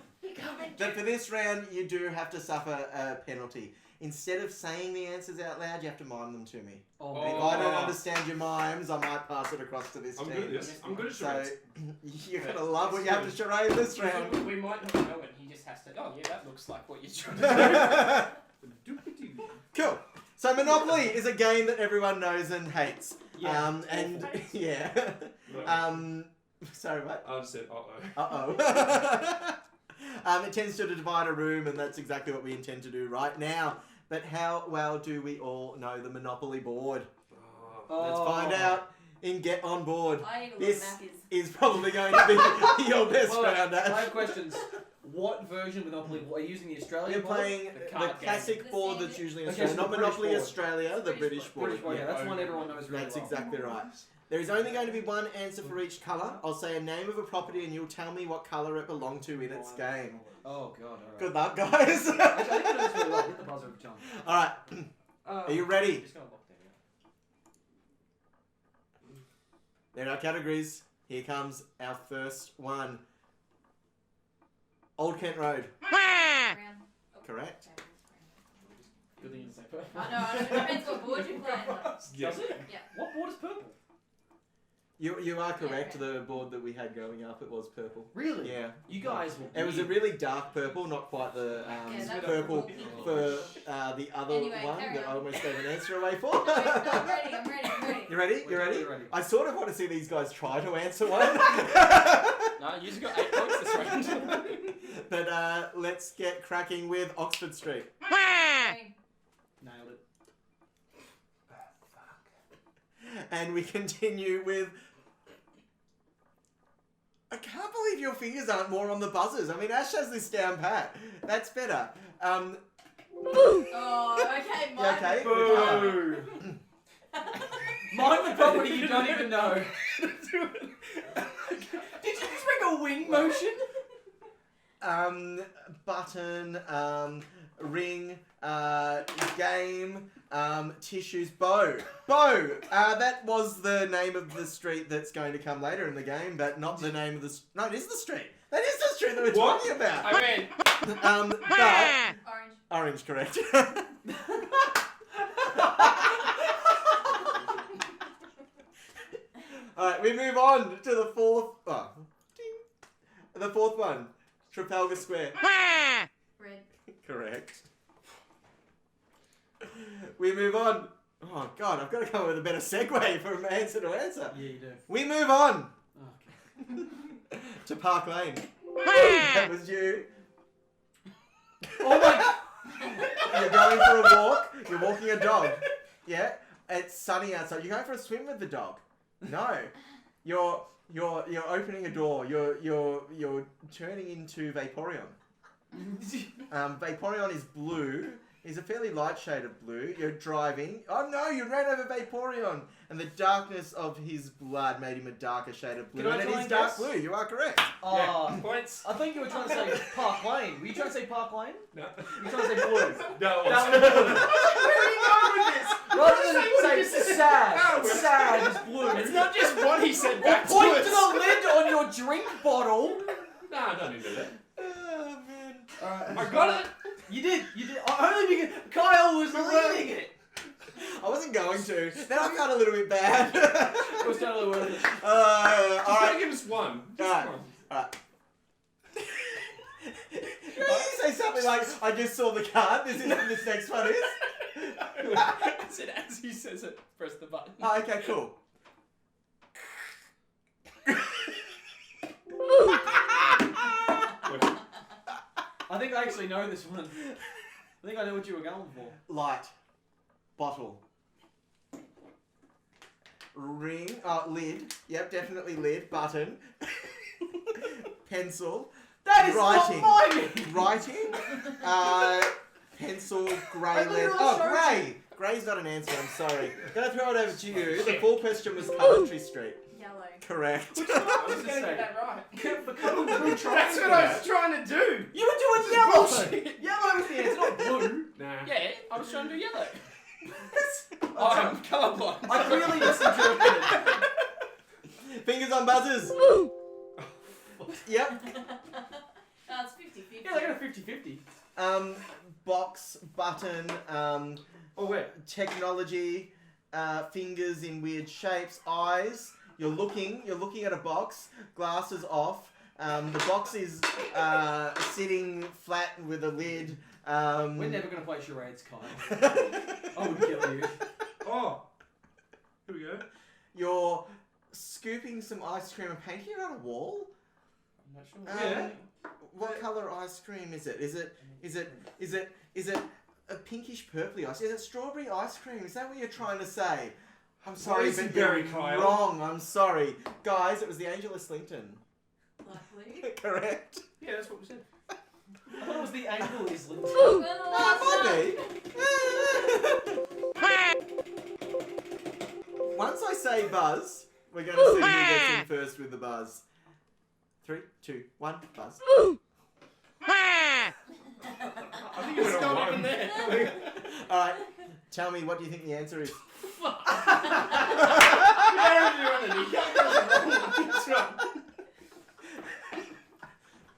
that for this round you do have to suffer a penalty. Instead of saying the answers out loud, you have to mime them to me. Oh, Oh. If man. I don't understand your mimes, I might pass it across to this I'm team. good at this. I'm good at So, charades. you're going to love what you have to charade this round. We might not know it. He just has to. Oh yeah, that looks like what you're trying to Cool. So Monopoly is a game that everyone knows and hates. Yeah. And yeah. Right. Sorry, mate. I just said, It tends to divide a room, and that's exactly what we intend to do right now. But how well do we all know the Monopoly board? Let's find out in Get On Board. I need to look This at Macca's. is probably going to be your best round, I Ash. have questions. What version of Monopoly are you using? The Australian You're board? playing The the card classic game. board The that's usually in Okay, Australia, so not the British Monopoly board. Australia, the British British board. British board, yeah, that's Yeah. one everyone knows really That's well. exactly right. There is only going to be one answer for each colour. I'll say a name of a property and you'll tell me what colour it belonged to in its game. Oh god, alright. Good luck, guys. Actually, I think I know this really well. Hit the buzzer every time. Alright, are you ready? Just gonna lock them, yeah. There are categories. Here comes our first one. Old Kent Road. Brown. Oh, Correct. okay. Good thing you didn't say purple. I know, it depends what board you're playing. Though. Does it? Yeah. What board is purple? You are correct. okay. The board that we had going up, it was purple. Really? Yeah. You guys will It was a really dark purple, not quite the Yeah, that's purple pinky. for the other Anyway, one carry that I on. almost gave an answer away for. No, I'm ready. I'm ready. You ready? We're You ready? totally ready. I sort of want to see these guys try to answer one. No, you've got 8 points this round. But let's get cracking with Oxford Street. Green. Nailed it. And we continue with... I can't believe your fingers aren't more on the buzzers. I mean, Ash has this down pat. That's better. Oh, okay. You Mine. okay? Boo! Mind the property you don't even know. Did you just make a wing motion? Button, ring, game, tissues, bow. Bow! That was the name of the street that's going to come later in the game, but not the name of the... No, it is the street. That is the street that we're What? talking about. I mean, But... Orange. Orange, correct. Alright, we move on to the fourth... Oh, ding. The fourth one. Trafalgar Square. Red. Correct. We move on. Oh god, I've got to come up with a better segue from answer to answer. Yeah, you do. We move on Oh, okay. to Park Lane. That was you. Oh my... You're going for a walk. You're walking a dog. Yeah. It's sunny outside. You're going for a swim with the dog. No. You're opening a door. You're turning into Vaporeon. Vaporeon is blue. He's a fairly light shade of blue. You're driving. Oh no, you ran over Vaporeon. And the darkness of his blood made him a darker shade of blue. Can I And it try is and dark guess? blue. You are correct. Oh, points. I think you were trying to say Park Lane. Were you trying to say Park Lane? No. You were trying to say blue. No, That was blue. Where are you going with this? Rather than Say say sad, No. sad is blue. It's not just what he said Or back to point us. to the lid on your drink bottle. No, I don't need to do that. Oh man. Alright. I got it. You did. Only because Kyle was leading it. I wasn't going to. Then I felt a little bit bad. It was totally worth it. Just Alright. gotta give us one. Just Alright. one. Alright. You say something like, I just saw the card, this is what this next one is. I said as he says it, press the button. Oh, okay, cool. I think I actually know this one. I think I know what you were going for. Light. Bottle. Ring. Lid. Yep, definitely lid. Button. Pencil. That is Writing. not mine. Writing. Pencil. Grey I lead. literally Oh, showed grey. Grey's not an answer, I'm sorry. Gonna throw it over to you. The full question was Coventry Street. Yellow. Correct. I was just going to saying. get that right. For Colin Blue That's what I was trying to do. You were doing yellow. Yellow was the answer, not blue. Nah. Yeah, I was trying to do yellow. Oh, I'm colourblind. I clearly misinterpreted. Fingers on buzzers. Yep. No, it's 50-50. Yeah, they got a 50-50. Box, button, Oh, where? technology, fingers in weird shapes, eyes. You're looking at a box, glasses off. The box is sitting flat with a lid. We're never going to play charades, Kyle. I would kill you. Oh. Here we go. you're scooping some ice cream and painting it on a wall. I'm not sure. Um, What colour ice cream is it? Is it a pinkish purpley ice? Is it strawberry ice cream? Is that what you're trying to say? I'm sorry, but you're Boysenberry, Kyle. wrong. I'm sorry, guys. It was the Angel Islington. Likely. Correct. Yeah, that's what we said. I thought it was the Angel Islington. We're the last one. Once I say buzz, we're going to see who gets in first with the buzz. 3, 2, 1, buzz. I think you went on Not one. even there. All right, tell me, what do you think the answer is?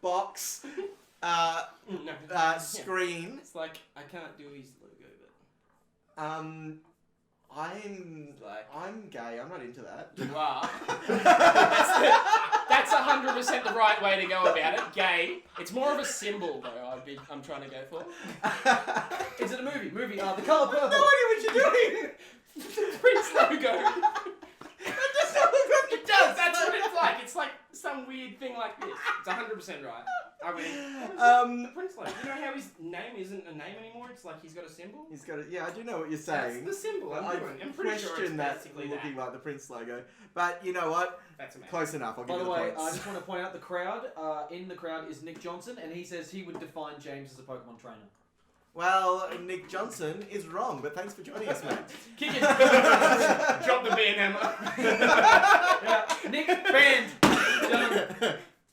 Box, No. screen. It's like I can't do his logo, but I'm gay. I'm not into that. you are. That's 100% the right way to go about it. Gay. It's more of a symbol though. I'm trying to go for. Is it a movie? The colour purple. No idea what you're doing. Prince logo. That's not what It does. That's what it's like. It's like some weird thing like this. It's 100% right. I mean, the Prince logo. You know how his name isn't a name anymore? It's like he's got a symbol. He's got it. Yeah, I do know what you're That's saying. the symbol. I'm pretty sure it's question that basically looking that. like the Prince logo, but you know what? That's amazing. Close enough. I'll give By you the the way, I points. just want to point out the crowd. In the crowd is Nick Johnson, and he says he would define James as a Pokemon trainer. Well, Nick Johnson is wrong, but thanks for joining us, mate. Kick it. Drop the beer hammer. Yeah, Nick banned.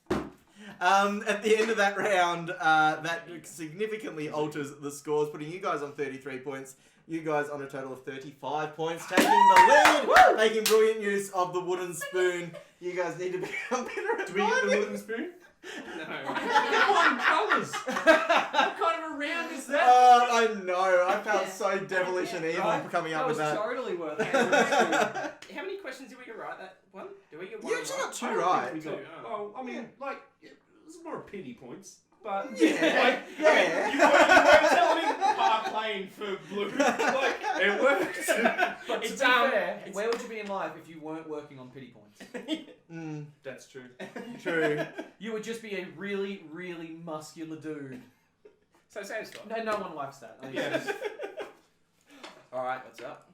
Done. At the end of that round, that significantly alters the scores, putting you guys on 33 points. You guys on a total of 35 points, taking the lead, making brilliant use of the wooden spoon. You guys need to become better at Do we get the rhyming. wooden spoon? No. What colours? What kind of a round is that? I know. I felt so devilish and evil Right? for coming up That with was that. totally worth it. How many questions did we get right? That one? Did we get one? You actually right? got 2 I don't right. think we got. Two, oh. Well, I mean, like, it's more pity points, but Yeah. like, Yeah. you weren't telling me Park Lane for blue. Like, it worked. But to It's, be fair, it's- where would you be in life if you weren't working on pity points? That's true. True. You would just be a really, really muscular dude. So same spot. No one likes that. I mean, Yeah. All right, what's up?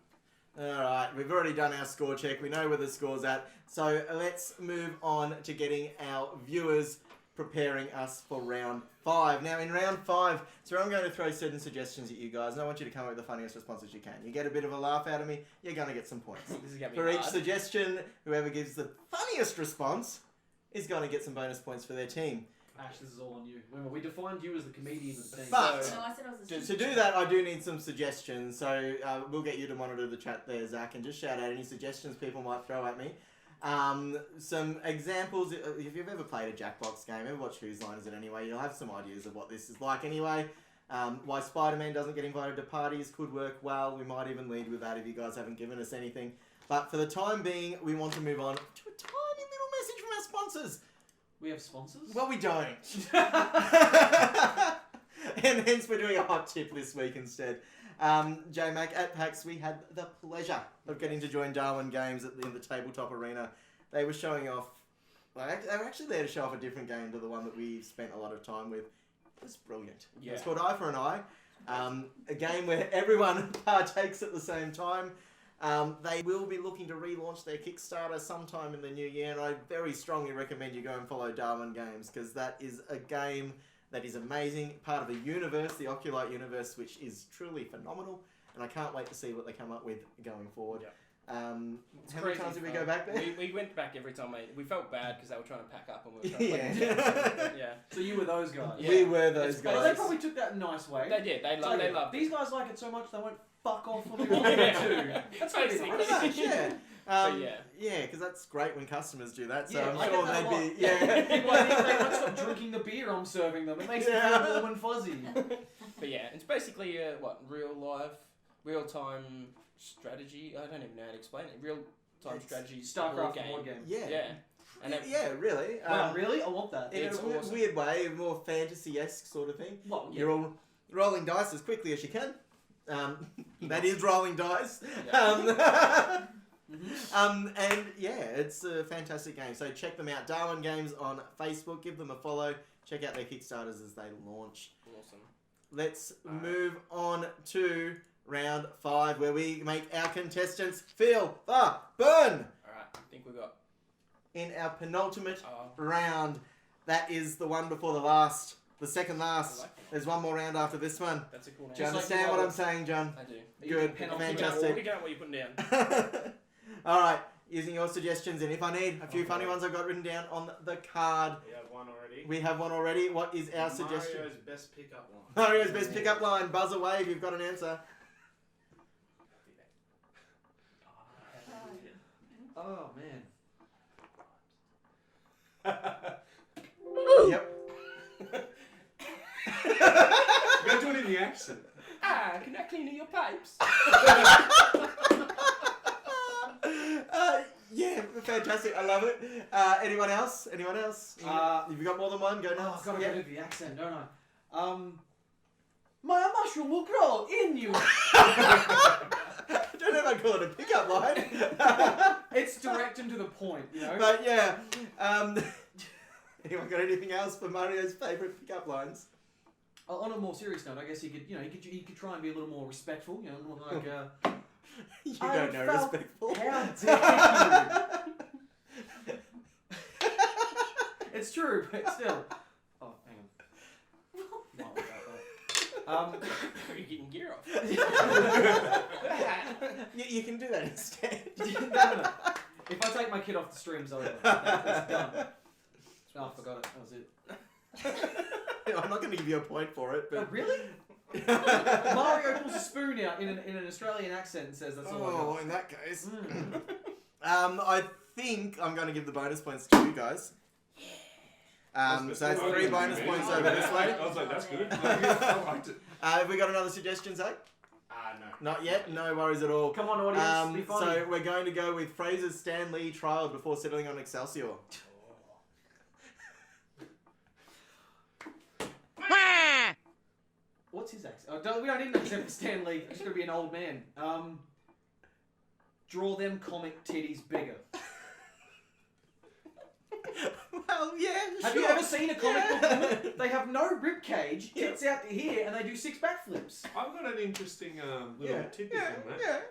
Alright, we've already done our score check. We know where the score's at. So let's move on to getting our viewers preparing us for round 5. Now in round 5, so I'm going to throw certain suggestions at you guys, and I want you to come up with the funniest responses you can. You get a bit of a laugh out of me, you're going to get some points. This is gonna be For each hard. suggestion, whoever gives the funniest response is going to get some bonus points for their team. Ash, this is all on you. Remember, we defined you as the comedian of the team. But- No, I said I was a To do that, I do need some suggestions, so we'll get you to monitor the chat there, Zach, and just shout out any suggestions people might throw at me. Some examples, if you've ever played a Jackbox game, ever watched Whose Line Is It Anyway, you'll have some ideas of what this is like anyway. Why Spider-Man doesn't get invited to parties could work well. We might even lead with that if you guys haven't given us anything. But for the time being, we want to move on to a tiny little message from our sponsors. We have sponsors? Well, we don't. And hence we're doing a hot tip this week instead. J-Mac, at PAX we had the pleasure of getting to join Darwin Games in the tabletop arena. They were showing off, they were actually there to show off a different game to the one that we spent a lot of time with. It was brilliant. Yeah. It's called Eye for an Eye. A game where everyone partakes at the same time. They will be looking to relaunch their Kickstarter sometime in the new year, and I very strongly recommend you go and follow Darwin Games, because that is a game that is amazing, part of a universe, the Oculite universe, which is truly phenomenal, and I can't wait to see what they come up with going forward. Yeah. How many Crazy times did we fun. go back there? We went back every time. We felt bad because they were trying to pack up and we were trying to Yeah. yeah. So you were those guys. Yeah. We were those It's Well, they guys. probably took that in a nice way. They did. They loved it. These guys like it so much they won't fuck off when they want Yeah. to. That's pretty basically Pretty much, yeah. So, yeah. Yeah, because that's great when customers do that. So Yeah, I'm I sure get that a they'd lot. be. Yeah. Well, they won't stop drinking the beer I'm serving them. It makes them Yeah. feel warm and fuzzy. But yeah, it's basically a real time strategy. I don't even know how to explain it. Real time It's strategy StarCraft game. board game. Yeah. Yeah. And it, Yeah, really. Wow, really? I want that. In It's a awesome. weird way, a more fantasy-esque sort of thing. Well, yeah. You're all rolling dice as quickly as you can. That is rolling dice. Yeah. And yeah, it's a fantastic game. So check them out. Darwin Games on Facebook. Give them a follow. Check out their Kickstarters as they launch. Awesome. Let's move on to round 5, where we make our contestants feel the burn. Alright, I think we got... In our penultimate round, that is the one before the last, the second last. There's one more round after this one. That's a cool name. Do you understand what I'm saying, John? I do. Good, Penultimate. fantastic. Work out what you're putting down. All right, using your suggestions, and if I need a few funny ones I've got written down on the card. We have one already. We have one already. What is our suggestion? Mario's best pickup line. Mario's best pickup line. Buzz away if you've got an answer. Oh man. Yep. You gotta do it in the accent. Can I clean your pipes? Yeah, fantastic. I love it. Anyone else? Anyone else? Have you got more than one? Go Oh, nuts. I've got to Yeah. go to the accent, don't I? My mushroom will grow in you. I don't know if I'd call it a pickup line. It's direct and to the point, you know. But yeah. Anyone got anything else for Mario's favourite pickup lines? On a more serious note, I guess he could try and be a little more respectful, you know, more like. You I don't know felt- respectful. How dare you? It's true, but still. Oh, hang on. You're getting gear off. You can do that instead. No. If I take my kid off the stream, it's over. It's done. Oh, I forgot it. That was it. I'm not going to give you a point for it, Oh, but really? Mario pulls a spoon out in an Australian accent and says that's all I oh, got. in that case, Mm. I think I'm going to give the bonus points to you guys. So it's 3 bonus points over this way. I was like, that's good. I liked it. Have we got another suggestion, Zach? No. Not yet. No worries at all. Come on, audience, be funny. So we're going to go with Fraser's Stan Lee trial before settling on Excelsior. What's his accent? We don't need an accent for Stan Lee. He's going to be an old man. Draw them comic titties bigger. Well, yeah. Have you ever seen a comic book woman? They have no rib cage, tits out to here, and they do 6 backflips. I've got an interesting little tidbit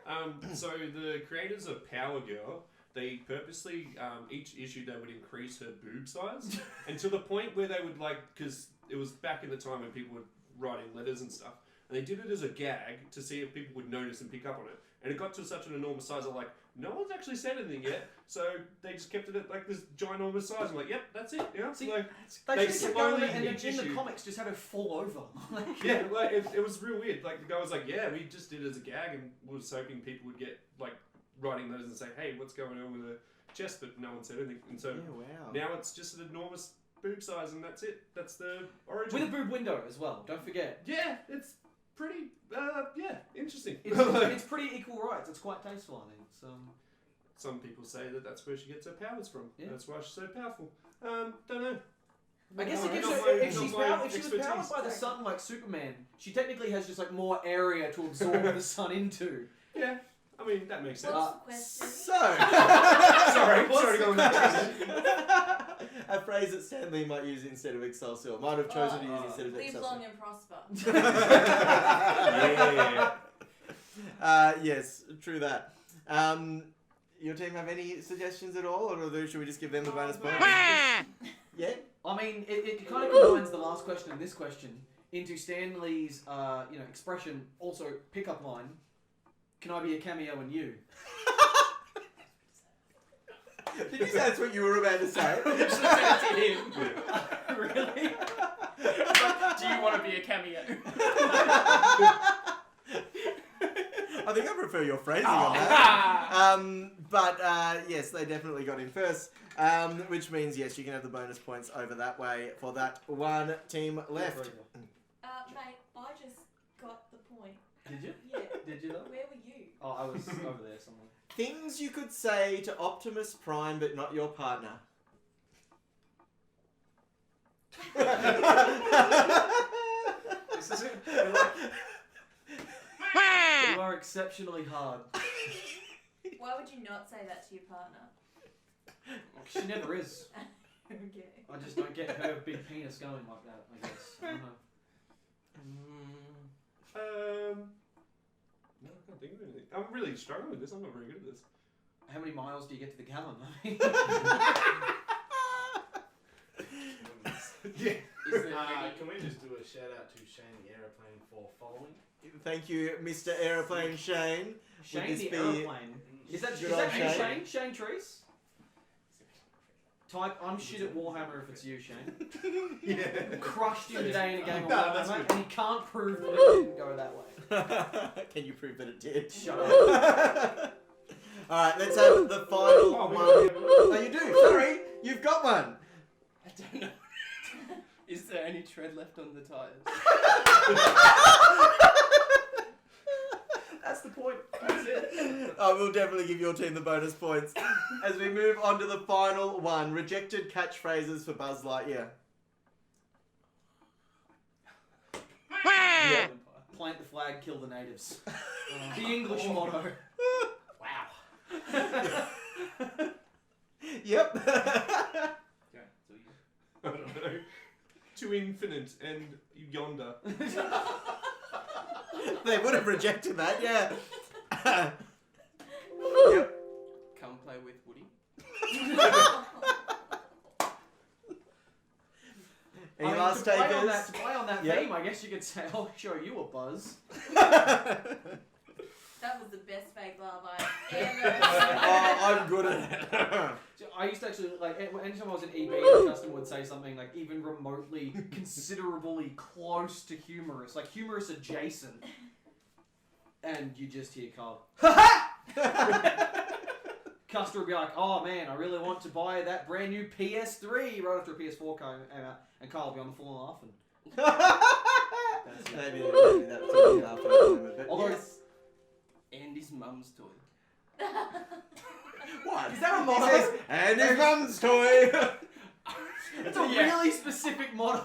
on that. So the creators of Power Girl, they purposely, each issue they would increase her boob size, and to the point where they would because it was back in the time when people were writing letters and stuff, and they did it as a gag to see if people would notice and pick up on it. And it got to such an enormous size, no one's actually said anything yet, so they just kept it at this ginormous size. I'm like, yep, that's it. Yeah, See, they They should have kept going, slowly and then each in the issue- comics just had her fall over. Yeah, it was real weird. The guy was like, yeah, we just did it as a gag and was hoping people would get, writing those and say, hey, what's going on with her chest? But no one said anything. And so wow. now it's just an enormous boob size and that's it. That's the origin. With a boob window as well, don't forget. Yeah, it's pretty, interesting. It's pretty equal rights. It's quite tasteful, I think. It's, Some people say that that's where she gets her powers from. Yeah. That's why she's so powerful. Don't know. I guess it Not gives my- her, if not she was my powered expertise. by the sun like Superman, she technically has just more area to absorb the sun into. Yeah, I mean, that makes sense. What's the question? So, Sorry to go on that a phrase that Stan Lee might use instead of Excelsior. Might have chosen to use instead of Live Excelsior. long and prosper. Yeah. Yes, true that. Your team have any suggestions at all, or should we just give them the bonus point? Yeah. I mean, it kind of combines the last question and this question into Stan Lee's, expression, also pickup line. Can I be a cameo in you? Did you say that's what you were about to say? Really? Do you want to be a cameo? I think I prefer your phrasing on that. But yes, they definitely got in first, which means yes, you can have the bonus points over that way for that one team left. Mate, I just got the point. Did you? Yeah. Did you though? Where were you? Oh, I was over there somewhere. Things you could say to Optimus Prime, but not your partner. This is it. You are exceptionally hard. Why would you not say that to your partner? She never is. Okay. I just don't get her big penis going like that, I guess. I don't know. No, I can't think of anything. I'm really struggling with this. I'm not very good at this. How many miles do you get to the gallon? Yeah. Is there any... Can we just do a shout out to Shane the Aeroplane for following? Thank you, Mr. Aeroplane Shane. Shane this the be- aeroplane. Is that Good you, old Shane? Shane Treese? Type I'm shit at Warhammer if it's you, Shane. Yeah. Crushed you today in a game of No, that's Warhammer, good. and he can't prove that it didn't go that way. Can you prove that it did? Shut up. Alright, let's have the final Oh, one. we Oh, you do? Sorry, you've got one. I don't know. Is there any tread left on the tyres? That's the point. That's it. I will definitely give your team the bonus points. As we move on to the final one, rejected catchphrases for Buzz Lightyear. Yeah. Plant the flag, kill the natives. The English motto. Wow. Yep. Okay, so you... I don't know. To infinite and yonder. They would have rejected that, yeah. Yep. Come play with Woody. Any I mean, last to play takers? to play on that Yep. theme, I guess you could say, I'll show you a buzz. That was the best fake laugh I've ever Oh, I'm good at it. So I used to actually, like, anytime I was in EB, the customer would say something, like, even remotely, considerably close to humorous, like, humorous adjacent. And you just hear Carl, customer would be like, oh man, I really want to buy that brand new PS3 right after a PS4 came out, and Carl would be on the floor laughing. Maybe that was only half of the moment, but Although yes. Andy's mum's toy. What? Is that a He motto? says, and his mum's toy. It's a really specific motto.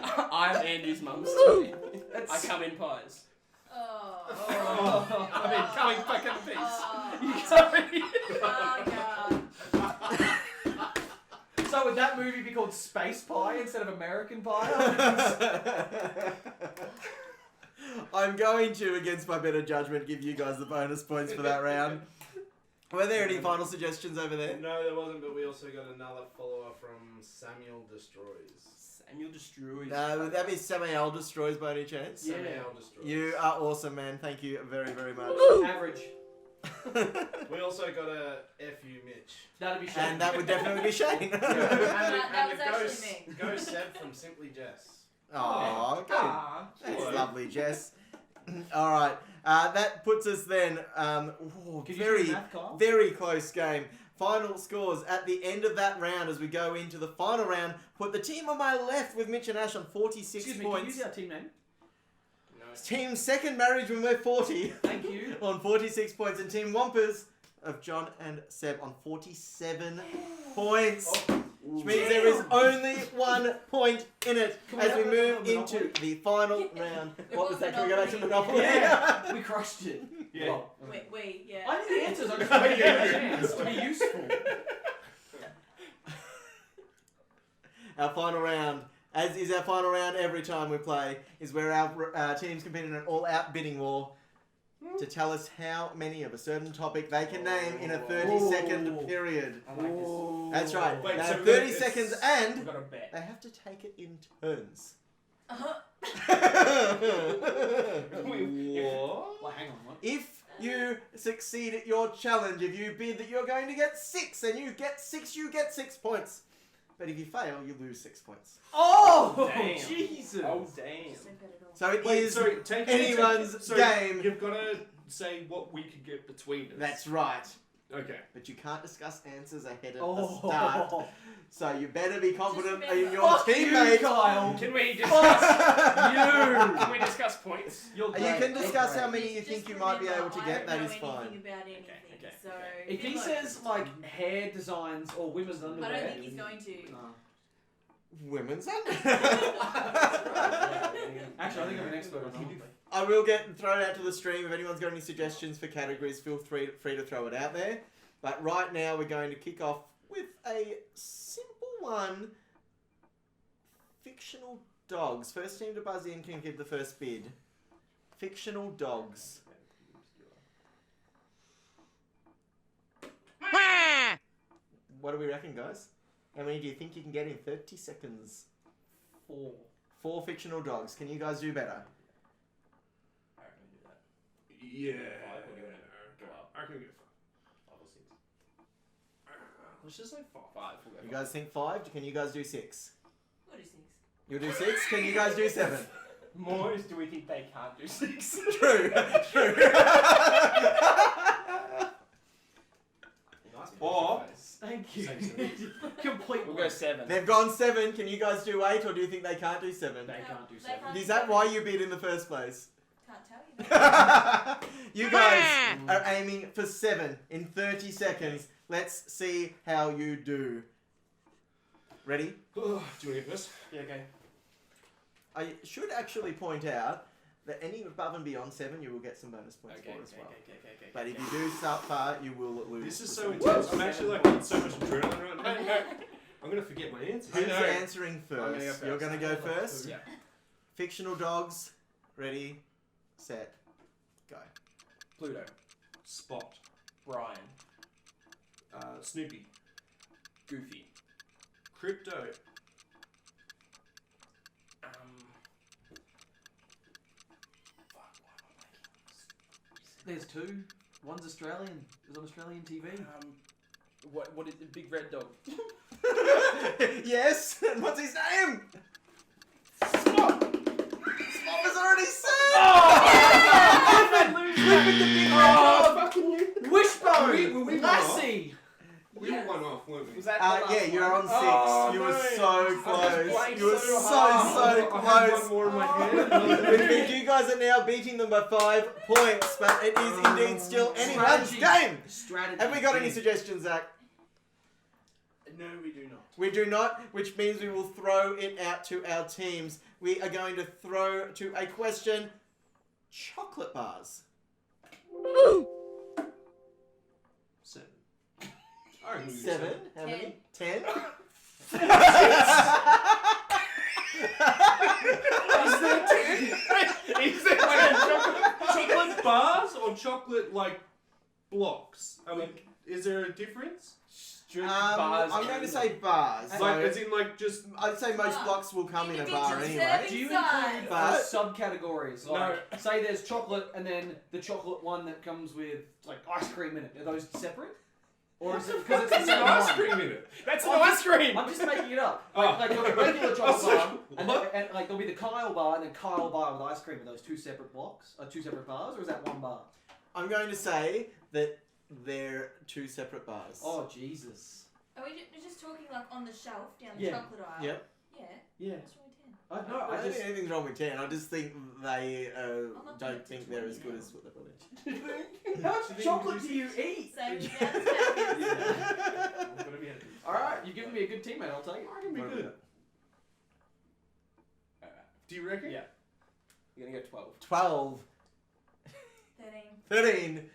I'm Andy's mum's toy. I That's- come in pies. Oh. Oh. I mean, coming back in a piece. Oh, God. So would that movie be called Space Pie instead of American Pie? I'm going to, against my better judgment, give you guys the bonus points for that round. Were there any final suggestions over there? No, there wasn't, but we also got another follower from Samuel Destroys. Samuel destroys. Would that be Samuel Destroys by any chance? Yeah. Samuel Destroys. You are awesome, man. Thank you very, very much. Average. We also got a FU Mitch. That'd be Shane. And that would definitely be Shane. And That was a actually me. Go Seb from Simply Jess. Oh, okay. Ah, That's Hello. lovely, Jess. All right. That puts us then Could you very, do math, Kyle? very close game. Final scores at the end of that round as we go into the final round. Put the team on my left with Mitch and Ash on 46 Excuse me, can you points. use our team name? no. Team Second Marriage when we're 40 Thank you. on 46 points. And Team Wampers of John and Seb on 47 points. Which means there is only 1 point in it Can we as we have move a into Monopoly? the final round. We What was want that? Can we go back to Monopoly. Monopoly? Yeah, we crushed it. Yeah. Well, Yeah. I know the answers. I just want to give you a chance to be useful. Our final round, as is our final round every time we play, is where our teams compete in an all-out bidding war to tell us how many of a certain topic they can name in a 30-second period. I like this. That's right. Wait, They so have we're- 30 seconds We've and got a bet. they have to take it in turns. Uh-huh. Well, hang on, what? If you succeed at your challenge, if you bid that you're going to get 6 and you get 6, you get 6 points. But if you fail, you lose 6 points. Oh, Damn. Jesus. Oh, damn. So it Wait, is sorry, take anyone's so game. You've got to say what we could get between us. That's right. Okay. But you can't discuss answers ahead of Oh. the start. So you better be confident Just in remember- your Fuck you, teammates. Kyle. Can we discuss? You. Can we discuss points? You're You great. can discuss You're how great. many you Just think you might be remember, able to I get. don't That know is fine. anything about anything, okay, so okay. If he good luck. says like hair designs or women's I underwear, don't think he's going to. No. women's under. Actually, I think I'm an expert on that. I will throw it out to the stream. If anyone's got any suggestions for categories, feel free to throw it out there. But right now we're going to kick off with a simple one. Fictional dogs. First team to buzz in can give the first bid. Fictional dogs. What do we reckon, guys? How many do you think you can get in 30 seconds? 4. 4 fictional dogs. Can you guys do better? I reckon we do that. Yeah. Five, or do you wanna go up? I reckon we go 5 or 6. 5. Let's just say 5. 5. We'll go You 5. guys think 5? Can you guys do 6? We'll do 6. You'll do 6? Can you guys do 7? Moors, do we think they can't do 6? True. True. Nice Or- face. Thank you. Same seven. Complete. We'll go 7. They've gone 7. Can you guys do 8, or do you think they can't do 7? They can't do They 7. can't. Is that why you bid in the first place? Can't tell you that. You guys are aiming for 7 in 30 seconds. Let's see how you do. Ready? Do you want to go first? Yeah, okay. I should actually point out that any above and beyond 7, you will get some bonus points Okay, for as well. okay. But if you do start far, you will lose. This is for so 7 intense. points. I'm actually like in so much adrenaline right now. No. I'm going to forget my answer. Who's know. answering I'm gonna go first? You're first. going to go first? Yeah. Fictional dogs. Ready, set, go. Pluto. Spot. Brian. Snoopy. Goofy. Crypto. Fuck, why am I making There's 2. One's Australian. It was on Australian TV. this? What is it? Big Red Dog? Yes! And what's his name? Spot! Spot was already said! Wishbone! Were we Lassie! We were one off, weren't we? Was that the last Yeah, you're one? on 6. Oh, you no. were so I just close. blanked You were so so hard. I had close. one more in my Which head. means you guys are now beating them by 5 points, but it is indeed still anyone's Strategy. game. Strategy. Have we got any suggestions, Zach? No, we do not. We do not, which means we will throw it out to our teams. We are going to throw to a question: chocolate bars. 7. I reckon we do 7. How many? 10. Is there chocolate bars or chocolate like blocks? Is there a difference? Bars. I'm going to say bars. Like, So as in like just I'd say most Bar. blocks will come in a bar Individual anyway. serving Do you size. include But- subcategories? Like, say there's chocolate and then the chocolate one that comes with like ice cream in it. Are those separate? Or is it because it's the there's same an ice one? cream in it. That's Oh, an ice cream! I'm just making it up. Oh. Like there'll be regular chocolate sorry. bar, and What? like there'll be the Kyle bar and then Kyle bar with ice cream. Are those 2 separate blocks? 2 separate bars, or is that 1 bar? I'm going to say that they're 2 separate bars. Oh Jesus! Are we just talking like on the shelf down the Yeah. chocolate aisle? Yep. Yeah. Yeah. What's wrong with 10? I know. I I don't just think anything's wrong with 10. I just think they not don't gonna think do they're 20 as good now. as what they're probably. how much chocolate do you eat? Same amount as packets. All right, you've given me a good teammate. I'll take it. I can be good. Do you reckon? Yeah. You're gonna go 12. 12. 13. 13.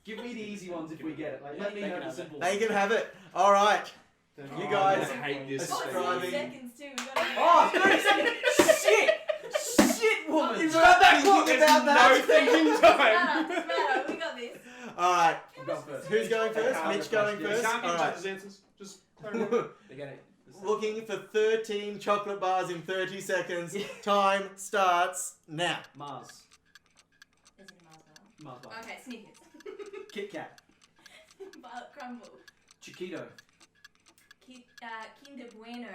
Give me the easy ones if we get it. Like, Yeah, let me they have can the have it. simple They ones. can have it. All right. You guys I hate this. Oh, it's Describing- 30 seconds too. We gotta Oh, 30 seconds! Shit! Shit, woman! You've got that There's clock about no that. thinking Doesn't time. matter. We got this. All right. I'll go first. Who's going first? I'll Mitch go going first, You first. can't All give right. each other's answers. Just They're gonna. Looking for 13 chocolate bars in 30 seconds. Time starts now. Mars. Is it a Mars bar? Mars bar. Okay, Snickers. Kit Kat. Violet Crumble. Chiquito. Kinder Bueno.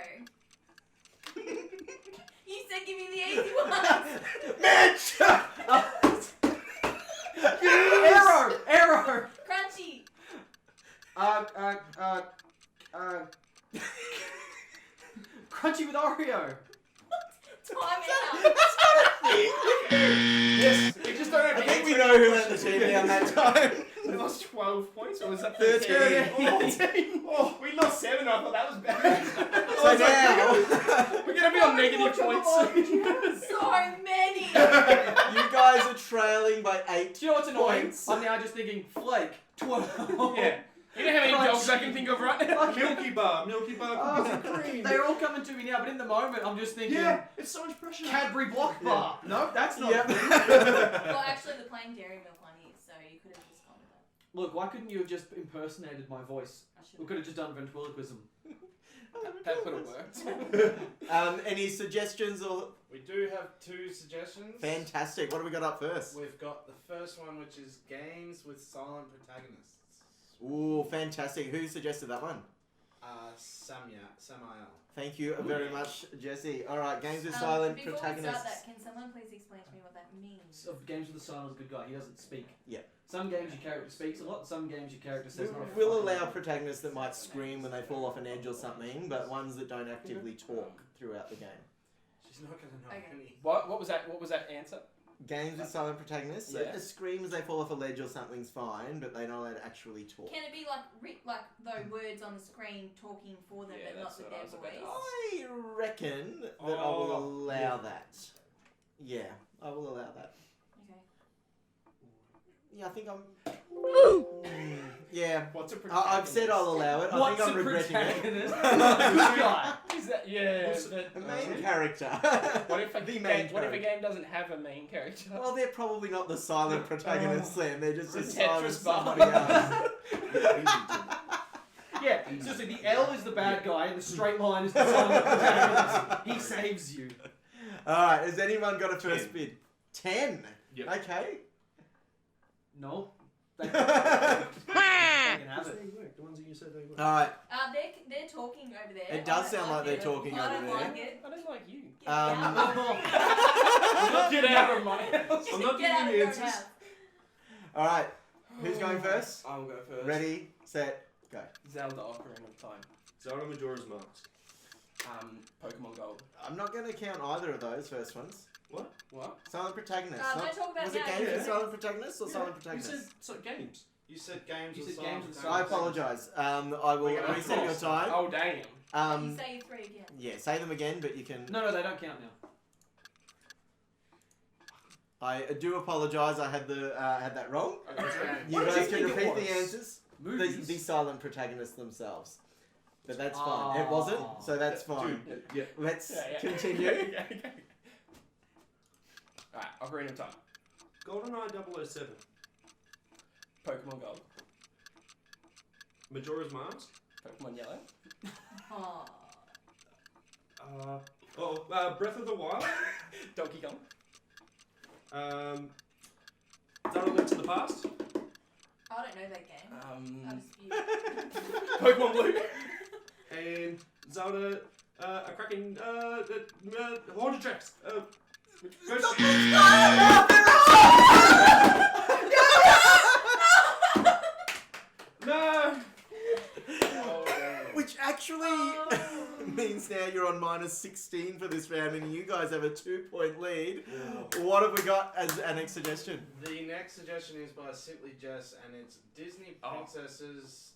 You said give me the easy ones. Mitch! Arrow! Crunchy. Crunchy with Oreo. Time out. yes. We just don't have I think we know who let the team down that time. We lost 12 points, or was that 13. 13? Oh, we lost 7. I thought that was bad. So now, We're going to be on negative points. So many. you guys are trailing by 8 Do you know what's annoying? points. I'm now just thinking, Flake, 12. Yeah. You know how many dogs I can think of right now? Milky bar, cookies and cream. They're all coming to me now, but in the moment, I'm just thinking, Yeah, it's so much pressure. Cadbury Block Bar. No, that's not. Yep. Well, actually, the plain dairy milk one is, so you could have just gone with that. Look, why couldn't you have just impersonated my voice? I should We could have just done ventriloquism. That could have worked. Any suggestions or We do have 2 suggestions. fantastic? What do we got up first? We've got the first one, which is games with silent protagonists. Ooh, fantastic. Who suggested that one? Samael. Thank you very much, Jesse. All right, games with silent before protagonists. we start that, can someone please explain to me what that means? So, games with a silent good guy, he doesn't speak. Yeah. Some games your character speaks a lot, some games your character says not a We'll fucking allow word. protagonists that might scream when they fall off an edge or something, but ones that don't actively talk throughout the game. She's not going to know Okay. any. What was that? What was that answer? Games with silent protagonists, Yeah. a scream as they fall off a ledge or something's fine, but they're not allowed to actually talk. Can it be like though words on the screen talking for them, Yeah, but not that's with what I their was about to voice? I reckon that I will allow that. Yeah, I will allow that. Okay. Yeah, I think I'm. Yeah, What's a I've said I'll allow it. I What's think I'm a regretting it. protagonist? Good guy. Is that yeah? The main character. What if a the game? main What if a character. game doesn't have a main character? Well, they're probably not the silent protagonists, Sam. They're just a Tetris silent bar. somebody else. Yeah, so the L is the bad guy and the straight line is the silent protagonist. He saves you. Alright, has anyone got a first bid? 10? Yep. Okay. No. They can have it. The ones that you said they were. Alright, They're talking over there. It does I don't sound like they're it. talking I over don't there. like it. I don't like you. Get out. Get out of my house. I'm not Get out giving of you your answers. house. alright. Who's going first? I'll go first. Ready, set, go. Zelda Ocarina of Time. Zelda Majora's Mask. Pokemon Gold. I'm not going to count either of those first ones. What? What? Silent protagonists. Don't not- talk about was it now, games yeah. with silent protagonists or silent You protagonists? said so, games. You said games You with said silent games with I protagonists. apologise. I will We got reset your lost. time. Oh damn. You say your 3 again. Yeah, say them again, but you can. No, they don't count now. I do apologise. I had that wrong. You What did guys you can think it repeat the was? answers. Movies. The silent protagonists themselves. But that's fine. It wasn't, so that's fine. Dude, yeah. Let's Yeah. continue. Alright, Ocarina of Time. GoldenEye 007. Pokemon Gold. Majora's Mask. Pokemon Yellow. Oh. Breath of the Wild. Donkey Kong. Zelda Link to the Past. I don't know that game. I dispute. Pokemon Blue. And Zelda, a cracking, Haunted Tracks. Ghost No! Which actually means now you're on minus 16 for this round, and you guys have a 2-point lead. What have we got as our next suggestion? The next suggestion is by Simply Jess, and it's Disney princesses'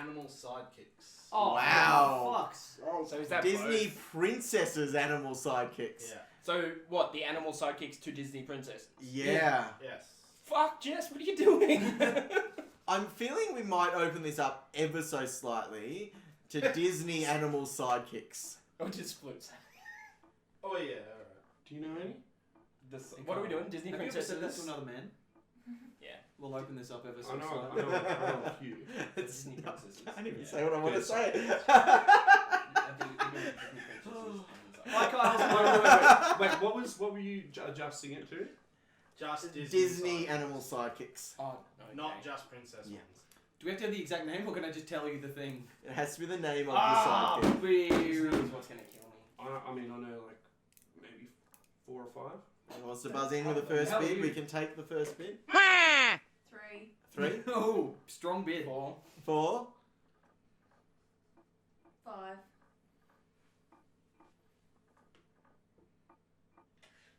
animal sidekicks. Oh, Wow. Fucks. So is that Disney both? princesses' animal sidekicks. Yeah. So what? The animal sidekicks to Disney princesses. Yeah. Yes. Fuck, Jess, what are you doing? I'm feeling we might open this up ever so slightly to Disney animal sidekicks. Or just flutes. Oh yeah. Alright. Do you know any? What are we doing? Disney Have you ever said that to princesses? another man? Yeah. We'll open this up ever so I know slightly. a few. It's Disney not- princesses. I didn't even Yeah. say what I want to Good. say. Hi, Kyle. Wait, what were you adjusting it to? Just Disney sidekicks. animal sidekicks. Oh, no. Not just princess Yeah. ones. Do we have to have the exact name, or can I just tell you the thing? It has to be the name of Ah, the sidekick. Disney is what's gonna kill me. I mean, I know like maybe 4 or 5. Who wants to buzz in with the first How are bid? you? We can take the first bid. 3. 3, Oh, strong bid. 4. 4. 5.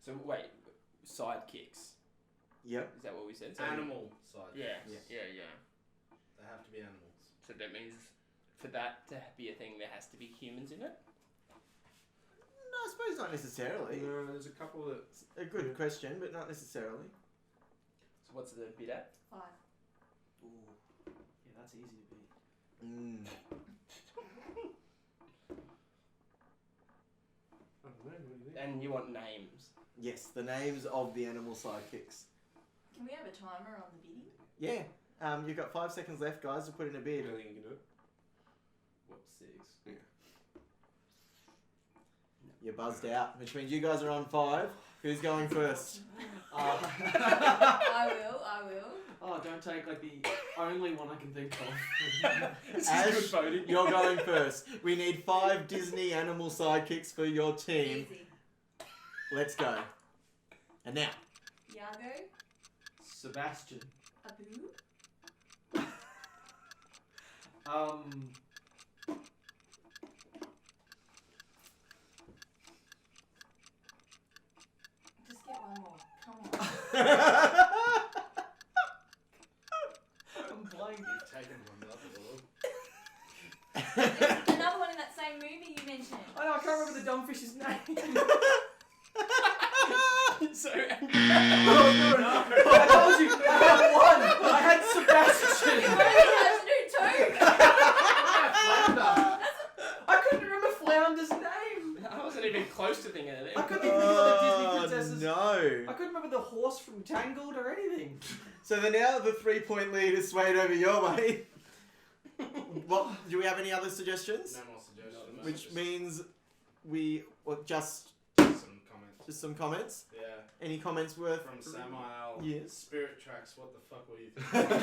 So wait, sidekicks. Yep. Is that what we said? So Animal side. Yeah. Yeah. Yeah. They have to be animals. So that means for that to be a thing, there has to be humans in it. No, I suppose not necessarily. No, there's a couple that. It's a good question, but not necessarily. So what's the bid at? 5. Ooh. Yeah, that's easy to beat. Mm. I don't know. What do you think? And you want names. Yes, the names of the animal sidekicks. Can we have a timer on the bidding? Yeah. You've got 5 seconds left, guys, to put in a I bid. don't think you can do it. What, 6? You're buzzed out, which means you guys are on 5. Who's going first? I will. Oh, don't take like the only one I can think of. This Ash, is good voting. you're going first. We need 5 Disney animal sidekicks for your team. Easy. Let's go. And now. Iago, Sebastian. Abu, just get one more. Come on. I'm blank. You've taken one up a little. There's another one in that same movie you mentioned. I know, I can't remember the dumb fish's name. So I told you, I had one. I had Sebastian. You only have to do 2. I couldn't remember Flounder's name. I wasn't even close to thinking of it. I couldn't even think of the Disney princesses. No. I couldn't remember the horse from Tangled or anything. So now the 3-point lead is swayed over your way. Well, do we have any other suggestions? No more suggestions. Which means we just Some comments. some comments. Yeah. Any comments worth? From Samael. Yes. Spirit Tracks, what the fuck were you thinking?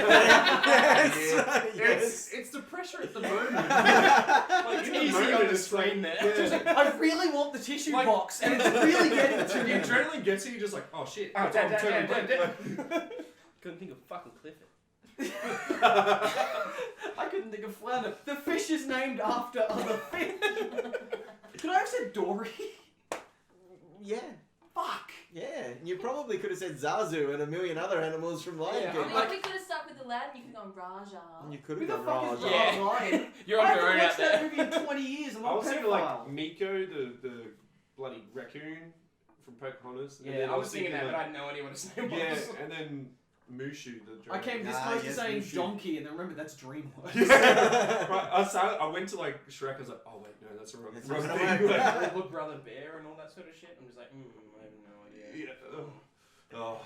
Yes. It's the pressure at the moment. It's in the easy moment, on the it's like- screen there. Yeah. I really want the tissue Like- box, and it's really getting to The me. adrenaline gets you, you're just like, oh shit. Oh, Oh, damn. Like- Couldn't think of fucking Clifford. I couldn't think of Flounder. The fish is named after other fish. Could I have said Dory? Yeah. Fuck. Yeah. You probably could have said Zazu and a million other animals from Lion Yeah, King. I mean, we could have stuck with Aladdin. You could have gone Raja. You could Who have the gone fuck is Raja. Yeah. Lion? You're I on your haven't own out watched that there. movie in 20 years. I'm I not was a thinking like pedophile. Miko, the bloody raccoon from Pocahontas. And Yeah, then I was thinking that, but I like, had no idea what his name was. yeah, and then Mushu, the I came this Ah, close yes, to saying Mushu. donkey, and then remember that's DreamWorks. Right, I went to like Shrek. I was like, oh wait, no, that's a wrong, That's wrong not thing. gonna work. Like, Little Brother Bear and all that sort of shit. I'm just like, I have no idea. yeah. Oh.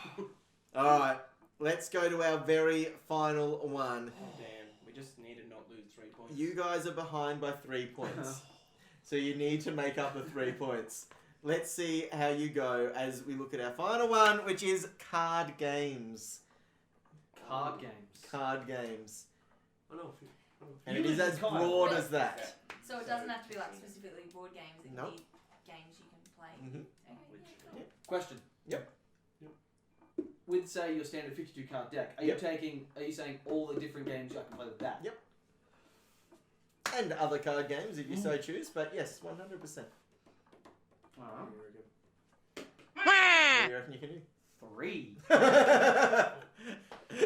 Alright. Let's go to our very final one. Oh, damn, we just need to not lose 3 points. You guys are behind by 3 points. So you need to make up the 3 points. Let's see how you go as we look at our final one, which is card games. Card games. Card games. I know. And You it is live as in Kyle. broad as that. So it doesn't have to be like specifically board games. It can Nope. be games you can play. Mhm. Okay, yeah, cool. Question. Yep. With say your standard 52 card deck, are Yep. Are you saying all the different games I can play with that? Yep. And other card games if you so choose, but yes, 100%. Alright. What do you reckon you can do? 3.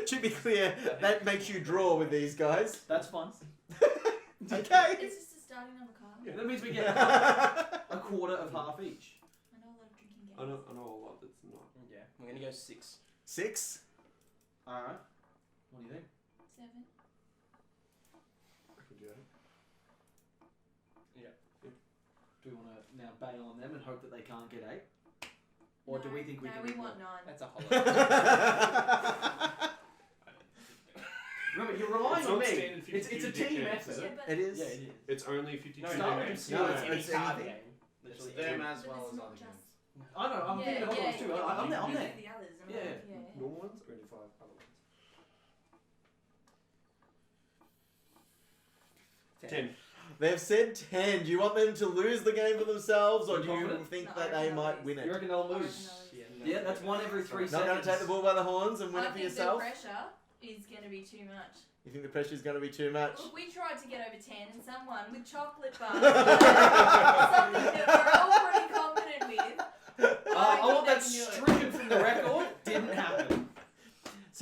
To be clear, that makes you draw with these guys. That's fun. Okay. It's just a starting number card. Yeah. That means we get a quarter of half each. I know a lot of drinking games. I know a lot that's not. Yeah, we're gonna go 6. 6. Alright. What do you think? 7. I can do that. Do we want to now bail on them and hope that they can't get 8? Or do we think we no, can we get want more? 9. That's a whole Remember, you're relying It's on on me. standard It's a 52 team games, effort. is Yeah, it? but It is. Yeah, it is. It's only 52 No, Start no, with it's no, not it's any it's card anything. game. It's Literally them any- as but well it's as not other just. games. I know, I'm thinking of other ones too. I'm there. The others. I'm Yeah. like, yeah. Normal ones or 25 other ones? 10. They've said 10. Do you want them to lose the game for themselves, or do you Confident? think No, that I they reckon might they'll win You it? reckon they'll I reckon lose? they'll lose. Yeah, that's one every 3 Not seconds. going to take the bull by the horns and win I it for think yourself? the pressure is going to be too much. You think the pressure is going to be too much? Look, we tried to get over 10 and someone with chocolate bars, something that we're all pretty confident with. I want that they can do it. stricken from the record. Didn't happen.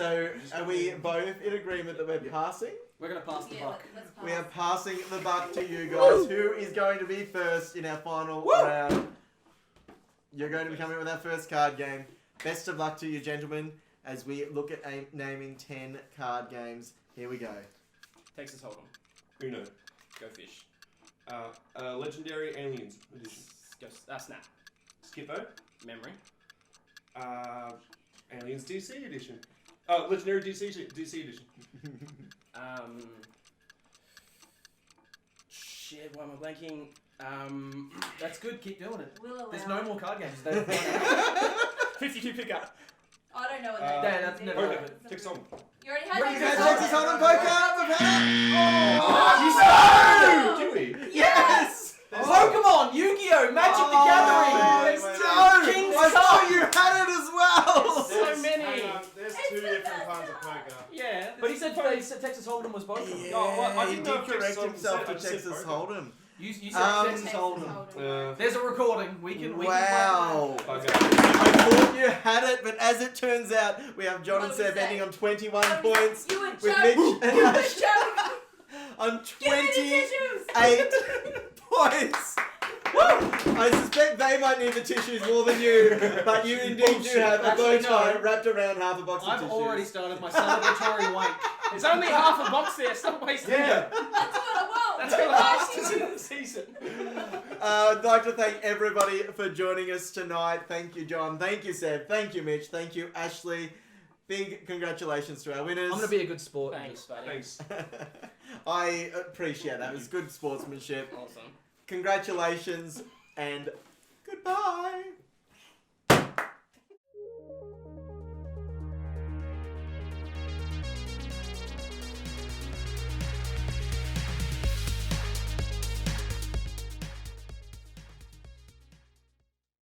So, are we both in agreement that we're passing? We're going to pass the buck. Let's pass. We are passing the buck to you guys. Who is going to be first in our final round? You're going to be coming with our first card game. Best of luck to you, gentlemen, as we look at naming 10 card games. Here we go. Texas Hold'em. Uno. Go Fish. Legendary Aliens edition. Go Snap. Skippo. Memory. Aliens DC edition. Legendary DC edition. Shit, why am I blanking? That's good. Keep doing it. We'll allow There's no it. more card games. 52 pickup. I don't know what Yeah, that that's is. never Poker. happened. Texas Hold'em. You already We've had had Texas Texas Hold'em. Hold'em poker. We've had it. Do we? Yes. Pokemon, Yu-Gi-Oh, Magic the Gathering. No. King's I thought Cup. you had it as well. So many. Hang on, there's It's two the different first kinds of time. poker. Yeah. But he said Texas Hold'em was both of them. Yeah, Oh, well, I he didn't did know if correct Texas Hold'em himself said- to I just said Texas poker. Hold'em. You said Texas Texas Hold'em. Hold'em. There's a recording. We can Wow. Okay. I thought you had it, but as it turns out, we have John and What Seb was ending that? on 21 What was points, that? You were with joking. Mitch You were and Ash joking. on Give me the 28 tissues. points. I suspect they might need the tissues more than you, but you indeed do have a bow Actually, tie no. wrapped around half a box of I've tissues. already started my celebratory wank. There's only half a box there. Stop wasting Yeah. it. That's what I want. That's going to last us into the season. I'd like to thank everybody for joining us tonight. Thank you, John. Thank you, Seb. Thank you, Mitch. Thank you, Ashley. Big congratulations to our winners. I'm going to be a good sport. Thanks, buddy. Thanks. I appreciate that. It was good sportsmanship. Awesome. Congratulations and goodbye.